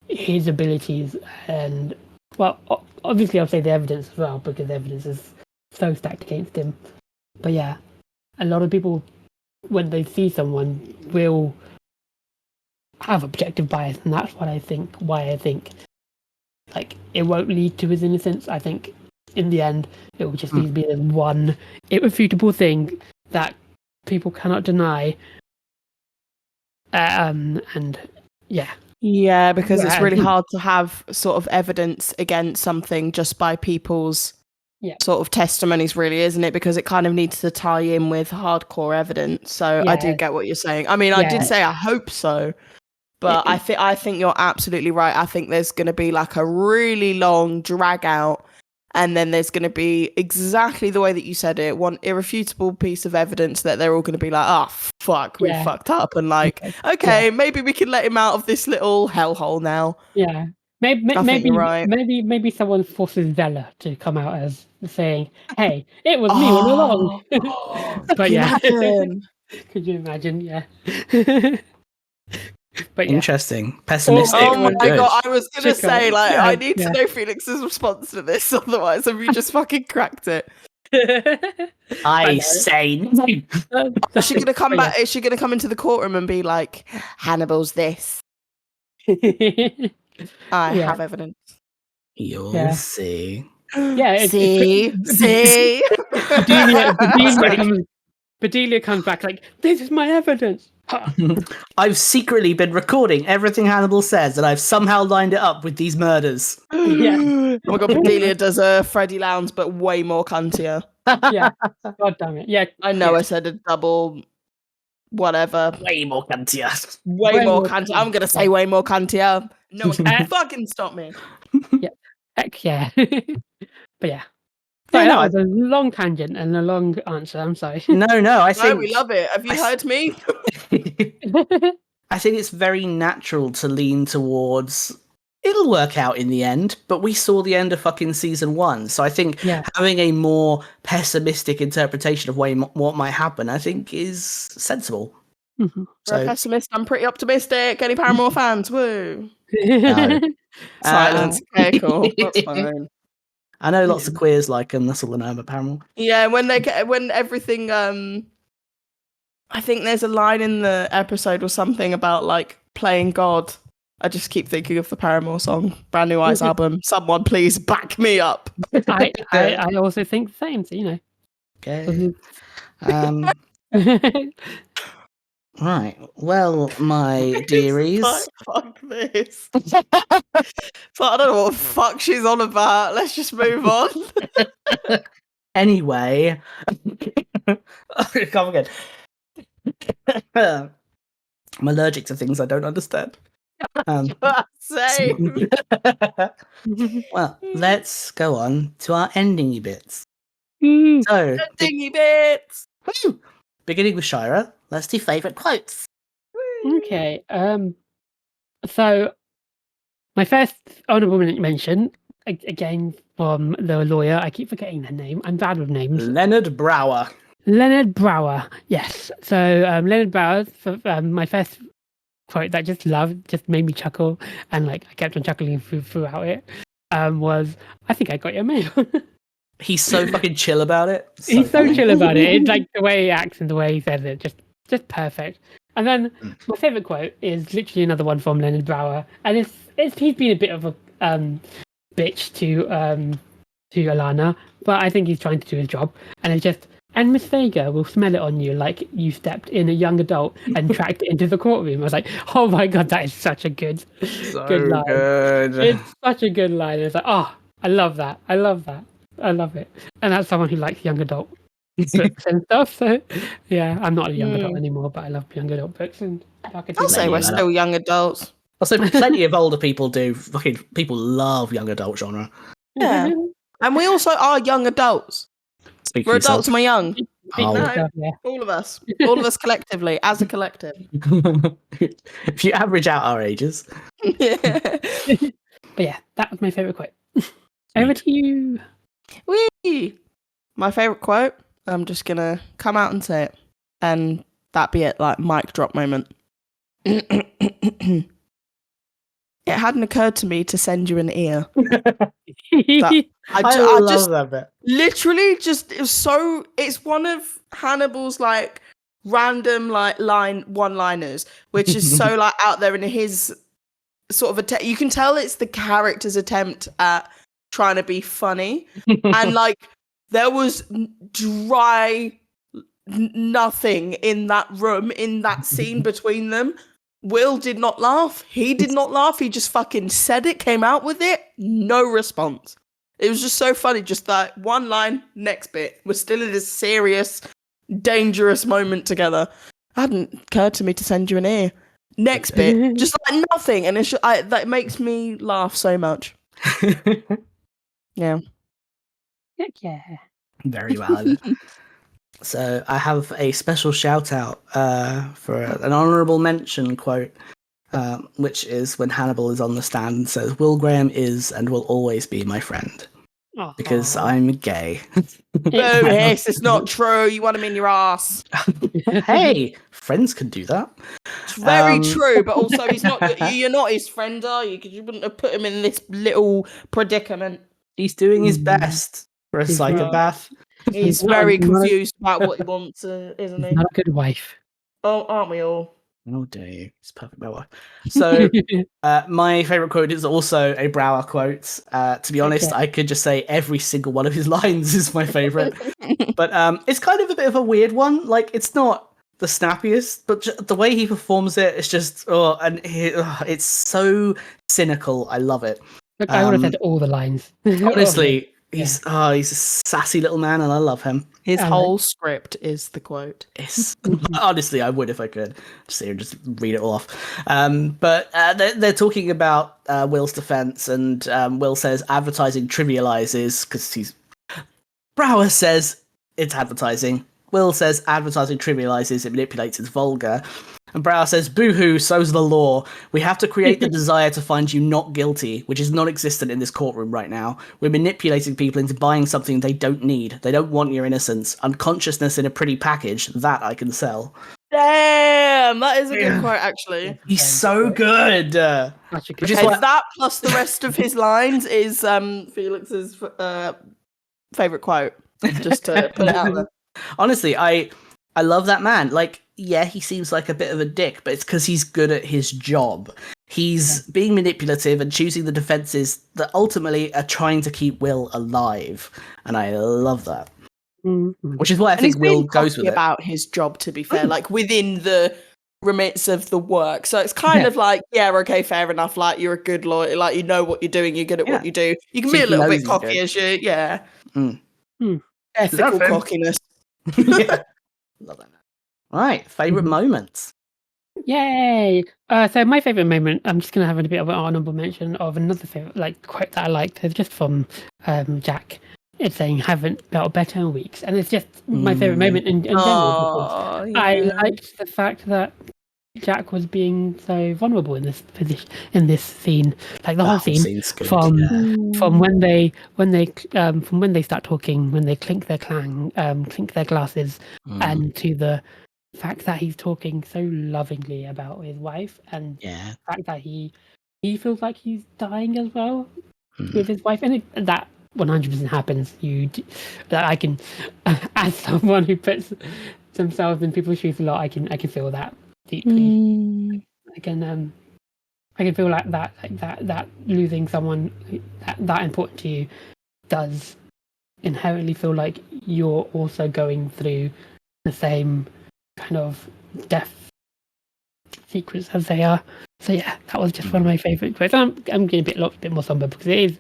his abilities, and well, obviously I'll say the evidence as well, because the evidence is so stacked against him. But yeah, a lot of people, when they see someone, will have objective bias, and that's why I think like it won't lead to his innocence. I think in the end it will just need to be the one irrefutable thing that people cannot deny. Because it's really hard to have sort of evidence against something just by people's sort of testimonies, really, isn't it? Because it kind of needs to tie in with hardcore evidence. So I do get what you're saying. I mean, I did say I hope so, but I think you're absolutely right. I think there's going to be like a really long drag out, and then there's going to be exactly the way that you said it, one irrefutable piece of evidence that they're all going to be like, oh, fuck, we fucked up. And like, okay, maybe we can let him out of this little hellhole now. Yeah. Maybe someone forces Vela to come out as saying, hey, it was me all along. But yeah. Could you imagine? Yeah. But interesting. Pessimistic. Oh my god, I was gonna say, like, I need to know Felix's response to this, otherwise have you just fucking cracked it? I say no. Is she gonna come back? Is she gonna come into the courtroom and be like, Hannibal's this? I have evidence. You'll see. Yeah, see. Bedelia comes back like, this is my evidence. I've secretly been recording everything Hannibal says, and I've somehow lined it up with these murders. Oh my god, Bedelia does a Freddie Lowndes, but way more cuntier. Yeah, god damn it. Yeah, I know. I said a double, whatever. Way more cuntier. Way more cuntier. I'm gonna say way more cuntier. No one can fucking stop me. Yeah, heck yeah. But yeah, Sorry, no, that was a long tangent and a long answer. I'm sorry. no, I No, think we love it. Have you heard me? I think it's very natural to lean towards it'll work out in the end, but we saw the end of fucking season 1, so I think having a more pessimistic interpretation of what might happen, I think, is sensible. Mm-hmm. For a pessimist, I'm pretty optimistic. Any Paramore fans? Woo! No. Silence. Okay, cool. That's fine. I know lots of queers like them. That's all I know about Paramore. Yeah, when everything. I think there's a line in the episode or something about like playing God. I just keep thinking of the Paramore song, Brand New Eyes album. Someone please back me up. I also think the same. So, you know. Okay. Right. Well, my dearies. Like, fuck this. So I don't know what the fuck she's on about. Let's just move on. Anyway. Come again. I'm allergic to things I don't understand. Same. Well, let's go on to our ending bits. So, Dingy bits. woo! Beginning with Shaira, let's do favourite quotes. Okay. So my first honourable mention, again from the lawyer. I keep forgetting their name. I'm bad with names. Leonard Brower. Leonard Brower. Yes. So Leonard Brower. My first quote that I just made me chuckle, and like I kept on chuckling throughout it. Was I think I got your mail. He's so fucking chill about it. He's so chill about it. It's like the way he acts and the way he says it, just perfect. And then my favourite quote is literally another one from Leonard Brower, and he's been a bit of a bitch to Alana, but I think he's trying to do his job. And it's just, and Miss Vega will smell it on you like you stepped in a young adult and tracked it into the courtroom. I was like, oh my god, that is such a good line. It's such a good line. It's like, oh, I love that. I love it. And that's someone who likes young adult books and stuff. So yeah, I'm not a young adult anymore, but I love young adult books. And I'll say we're still young adults. Also, plenty of older people do. Fucking people love young adult genre. Yeah, and we also are young adults. We're adults and we're young. Yeah. All of us collectively, as a collective. If you average out our ages. Yeah. But yeah, that was my favourite quote. Over to you. Whee! My favourite quote, I'm just going to come out and say it. And that be it, like mic drop moment. It hadn't occurred to me to send you an ear. I love that bit. Literally just, it's one of Hannibal's like random like one-liners, which is so like out there in his sort of you can tell it's the character's attempt at trying to be funny. And like there was nothing in that room, in that scene between them. Will did not laugh. He did not laugh. He just fucking said it, came out with it. No response. It was just so funny. Just that one line, next bit. We're still in this serious, dangerous moment together. It hadn't occurred to me to send you an ear. Next bit, just like nothing. And it's that makes me laugh so much. Yeah. Heck yeah. Very valid. So I have a special shout out for an honourable mention quote, which is when Hannibal is on the stand and says, "Will Graham is and will always be my friend because I'm gay." Oh, yes, it's not true. You want him in your ass. Hey, friends can do that. It's very true, but also he's not. You're not his friend, are you? Because you wouldn't have put him in this little predicament. He's doing his best for a psychopath. He's very confused about what he wants, isn't he? Not a good wife. Oh, aren't we all? Oh, dare you. It's perfect, my wife. So, my favourite quote is also a Brower quote. To be honest, I could just say every single one of his lines is my favourite. But it's kind of a bit of a weird one. Like, it's not the snappiest, but the way he performs it, it's just, it's so cynical. I love it. Look, I would have said all the lines. Honestly, he's a sassy little man, and I love him. His whole script is the quote. Yes. Honestly, I would if I could. Just read it all off. But they're talking about Will's defense, and Will says advertising trivializes, because he's Brower says it's advertising. Will says advertising trivializes, it manipulates, it's vulgar. And Brower says, boo-hoo, so's the law. We have to create the desire to find you not guilty, which is non-existent in this courtroom right now. We're manipulating people into buying something they don't need. They don't want your innocence. Unconsciousness in a pretty package, that I can sell. Damn, that is a good quote, actually. He's so good. Which is Okay, why- that plus the rest of his lines is Felix's favorite quote. Just to put it out there. Honestly, I love that man. Like, yeah, he seems like a bit of a dick, but it's because he's good at his job. He's being manipulative and choosing the defenses that ultimately are trying to keep Will alive. And I love that. Mm-hmm. Which is why I And he's think Will being goes cocky with it. about his job, to be fair, like within the remits of the work. So it's kind of like, yeah, okay, fair enough. Like, you're a good lawyer. Like, you know what you're doing. You're good at what you do. You can So be a he little knows bit he's cocky good. as you, yeah. Mm. Ethical That's him. cockiness. Yeah. Love that man. Right, favorite Mhm. moments. Yay! So my favorite moment, I'm just gonna have a bit of an honorable mention of another favorite quote that I liked. It's just from Jack. It's saying, "Haven't felt better in weeks," and it's just my favorite moment in general because I liked the fact that Jack was being so vulnerable in this position, in this scene, like the whole scene scene's good. from yeah. from when they start talking, when they clink their glasses, and to the fact that he's talking so lovingly about his wife, and Yeah. the fact that he feels like he's dying as well with his wife, and that 100% happens. That I can, as someone who puts themselves in people's shoes a lot, I can feel that deeply. I can feel like that losing someone that important to you does inherently feel like you're also going through the same kind of death sequence as they are. So yeah, that was just one of my favourite quotes. I'm getting a bit more somber because it is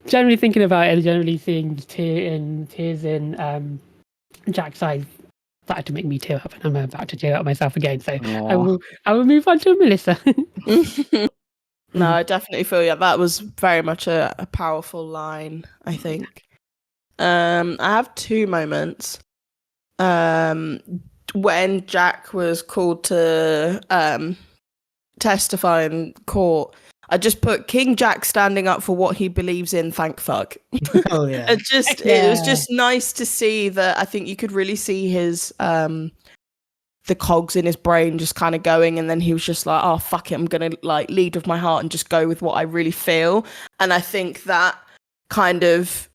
generally thinking about it and generally seeing tears in Jack's eyes started to make me tear up, and I'm about to tear up myself again. So I will move on to Melissa. No, I definitely feel that was very much a powerful line, I think. I have two moments. When Jack was called to testify in court, I just put King Jack standing up for what he believes in, thank fuck. Oh yeah. It was just nice to see that. I think you could really see his the cogs in his brain just kind of going, and then he was just like, oh fuck it, I'm gonna like lead with my heart and just go with what I really feel. And I think that kind of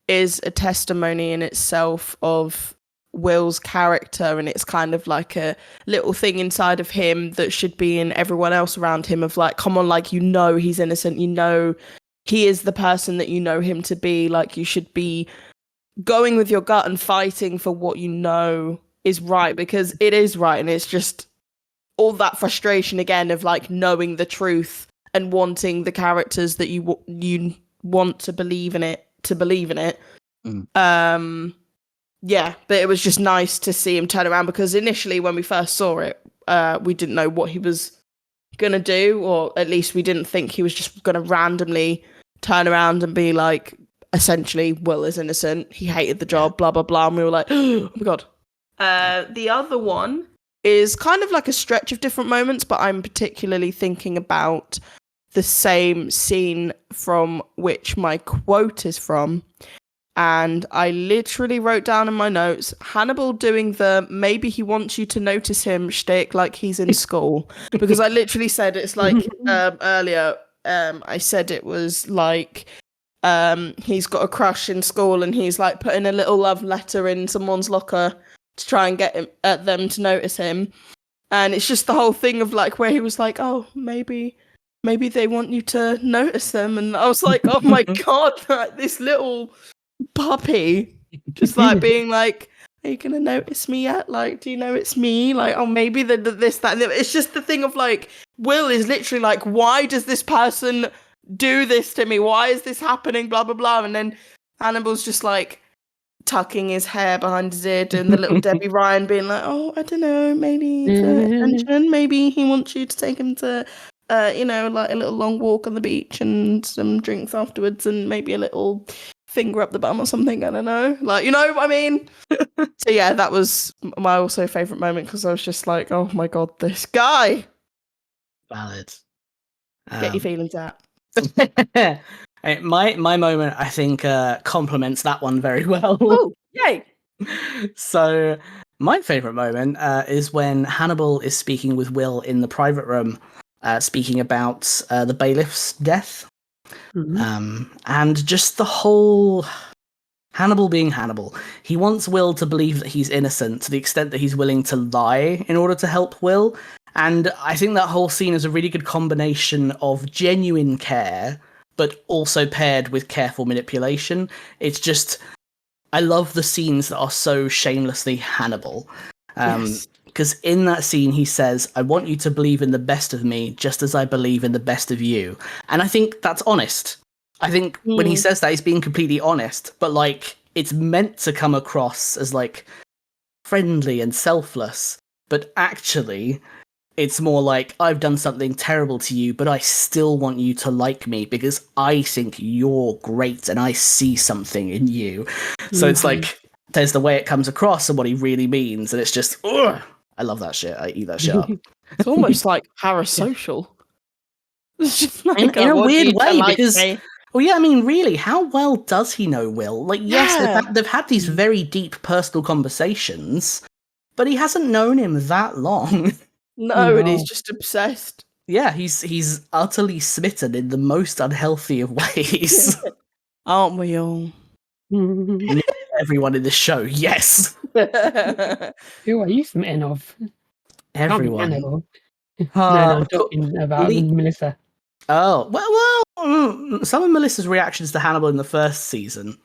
is a testimony in itself of Will's character, and it's kind of like a little thing inside of him that should be in everyone else around him of like, come on, like, you know he's innocent, you know he is the person that you know him to be, like you should be going with your gut and fighting for what you know is right, because it is right. And it's just all that frustration again of like knowing the truth and wanting the characters that you want to believe in it yeah, but it was just nice to see him turn around, because initially when we first saw it, we didn't know what he was gonna do, or at least we didn't think he was just gonna randomly turn around and be like, essentially, Will is innocent, he hated the job, blah blah blah, and we were like, oh my god. The other one is kind of like a stretch of different moments, but I'm particularly thinking about the same scene from which my quote is from. And I literally wrote down in my notes, Hannibal doing the maybe he wants you to notice him shtick like he's in school. Because I literally said, it's like earlier, I said it was like he's got a crush in school and he's like putting a little love letter in someone's locker to try and get them to notice him. And it's just the whole thing of like where he was like, oh, maybe they want you to notice them. And I was like, oh my God, like, this little puppy just like being like, are you gonna notice me yet? Like, do you know it's me? Like, oh, maybe this, that, and it's just the thing of like, Will is literally like, why does this person do this to me? Why is this happening? Blah blah blah. And then Hannibal's just like tucking his hair behind his ear, doing the little Debbie Ryan, being like, oh, I don't know, maybe to attention, maybe he wants you to take him to like a little long walk on the beach and some drinks afterwards, and maybe a little finger up the bum or something. I don't know. Like, you know what I mean? So yeah, that was my also favourite moment because I was just like, oh my God, this guy. Valid. Get your feelings out. My moment, I think, complements that one very well. Oh, yay. So my favorite moment is when Hannibal is speaking with Will in the private room, speaking about the bailiff's death. And just the whole Hannibal being Hannibal. He wants Will to believe that he's innocent to the extent that he's willing to lie in order to help Will. And I think that whole scene is a really good combination of genuine care, but also paired with careful manipulation. It's just, I love the scenes that are so shamelessly Hannibal. Because in that scene, he says, I want you to believe in the best of me, just as I believe in the best of you. And I think that's honest. I think when he says that, he's being completely honest. But, like, it's meant to come across as, like, friendly and selfless. But actually, it's more like, I've done something terrible to you, but I still want you to like me because I think you're great and I see something in you. So it's like, there's the way it comes across and what he really means. And it's just, ugh, I love that shit. I eat that shit up. It's almost like parasocial. It's just like, in a weird way, like because, me. well, yeah, I mean, really, how well does he know Will? Like, yes, they've had these very deep personal conversations, but he hasn't known him that long. No, and he's just obsessed. Yeah, he's utterly smitten in the most unhealthy of ways. Aren't we all? Everyone in this show, yes. Who are you smitten of? Everyone. No, I'm talking about Melissa. Oh, well, some of Melissa's reactions to Hannibal in the first season.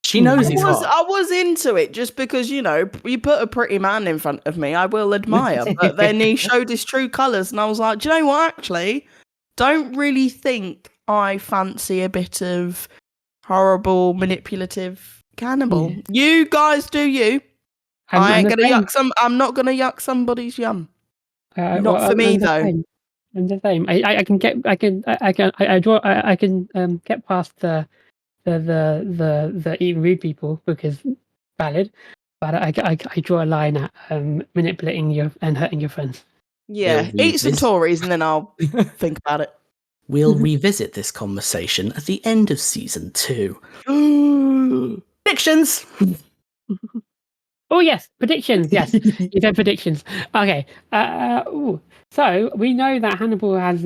She knows he's hot. I was into it just because, you know, you put a pretty man in front of me, I will admire. But then he showed his true colours and I was like, do you know what, actually? Don't really think I fancy a bit of horrible, manipulative cannibal. You guys do you. I'm not gonna yuck somebody's yum. Not for me though. I'm the same. I can get past the eating rude people because valid, but I draw a line at manipulating you and hurting your friends. Yeah, eat some Tories and then I'll think about it. We'll revisit this conversation at the end of season 2. Predictions. Oh yes, predictions. Yes, you said predictions. Okay. So we know that Hannibal has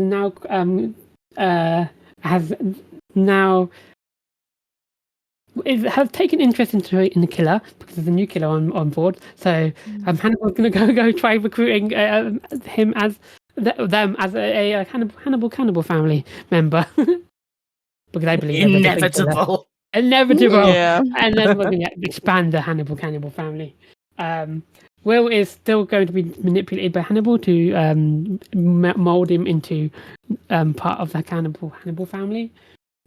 taken interest in the killer because there's a new killer on board. So Hannibal's going to go try recruiting him as them as a cannibal family member because I believe inevitable. Yeah. And then we're going to expand the cannibal family. Will is still going to be manipulated by Hannibal to mold him into part of the cannibal family.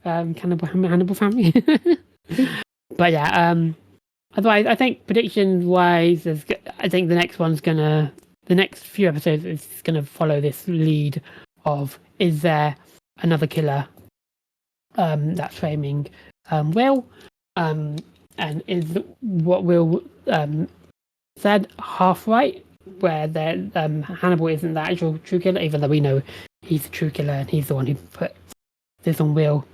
Hannibal family. But yeah, otherwise I think predictions wise, I think the next few episodes is gonna follow this lead of, is there another killer that's framing Will, and is what Will said half right, where Hannibal isn't the actual true killer, even though we know he's the true killer and he's the one who put this on Will.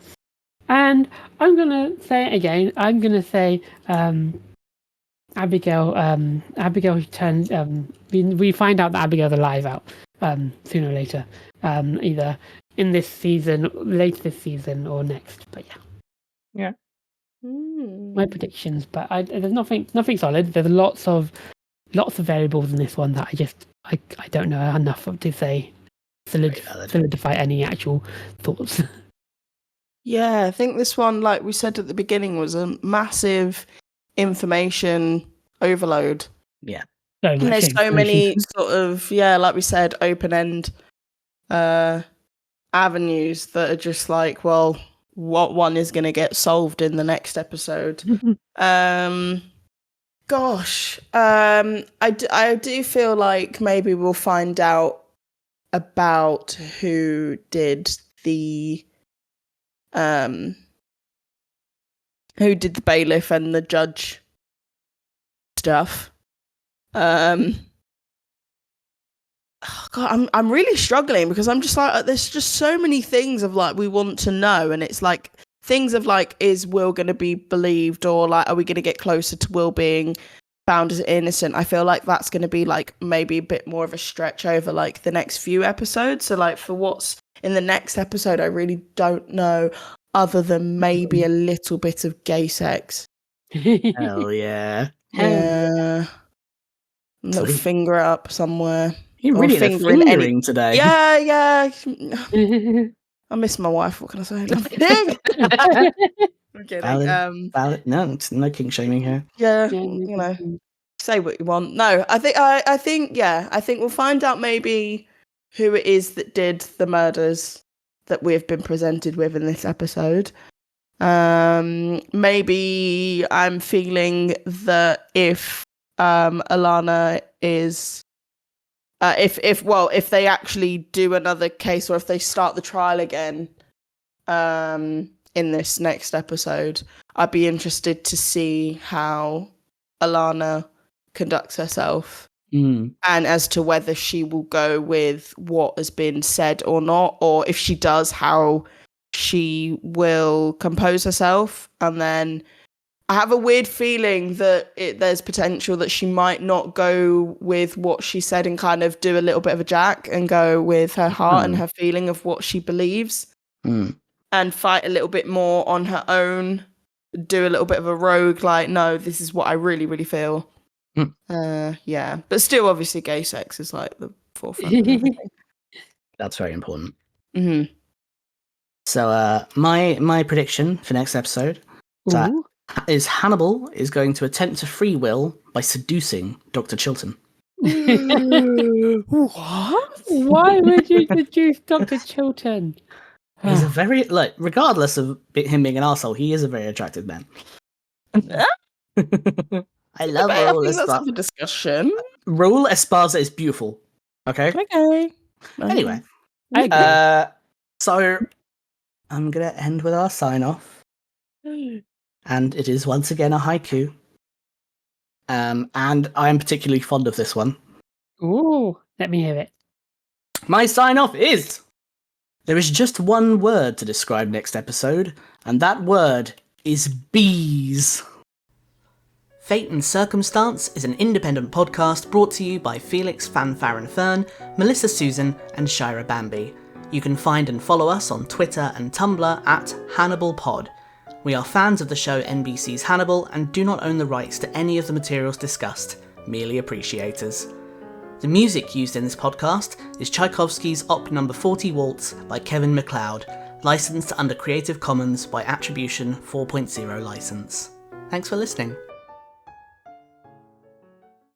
And I'm gonna say it again. I'm gonna say Abigail turns. We find out that Abigail's alive out sooner or later, either in this season, later this season, or next. But yeah. My predictions, but there's nothing solid. There's lots of variables in this one that I don't know enough to say solidify any actual thoughts. Yeah, I think this one, like we said at the beginning, was a massive information overload. Yeah. And there's so many sort of, like we said, open-end avenues that are just like, well, what one is going to get solved in the next episode? I do feel like maybe we'll find out about who did the who did the bailiff and the judge stuff. God, I'm really struggling because I'm just like, there's just so many things of like we want to know, and it's like things of like, is Will going to be believed, or like, are we going to get closer to Will being found as innocent? I feel like that's going to be like maybe a bit more of a stretch over like the next few episodes. So like for what's in the next episode, I really don't know, other than maybe a little bit of gay sex. Hell yeah. Yeah. Little Sweet. finger up somewhere. You're Or really into fingering fingering today. Yeah. I miss my wife. What can I say? I'm kidding. I'm kidding. Valid. No, it's no kink shaming here. Yeah, you know, say what you want. No, I think we'll find out maybe who it is that did the murders that we've been presented with in this episode. Maybe I'm feeling that if Alana is if they actually do another case, or if they start the trial again in this next episode, I'd be interested to see how Alana conducts herself, and as to whether she will go with what has been said or not, or if she does, how she will compose herself. And then I have a weird feeling that there's potential that she might not go with what she said and kind of do a little bit of a jack and go with her heart and her feeling of what she believes, and fight a little bit more on her own, do a little bit of a rogue, like, no, this is what I really, really feel. Yeah. But still, obviously, gay sex is like the forefront of everything. That's very important. Mm-hmm. So my prediction for next episode is Hannibal is going to attempt to free Will by seducing Dr. Chilton. What? Why would you seduce Dr. Chilton? He's a very, like, regardless of him being an arsehole, he is a very attractive man. I love I Raul think that's up Esparza. for discussion. Raul Esparza is beautiful. Okay? Okay. Anyway. I agree. So I'm going to end with our sign-off. And it is once again a haiku. And I am particularly fond of this one. Ooh, let me hear it. My sign-off is... There is just one word to describe next episode, and that word is bees. Fate and Circumstance is an independent podcast brought to you by Felix Fanfaron Fern, Melisa Suzan, and Shaira Bambi. You can find and follow us on Twitter and Tumblr at HannibalPod. We are fans of the show NBC's Hannibal and do not own the rights to any of the materials discussed, merely appreciators. The music used in this podcast is Tchaikovsky's Op. No. 40 Waltz by Kevin MacLeod, licensed under Creative Commons by Attribution 4.0 license. Thanks for listening.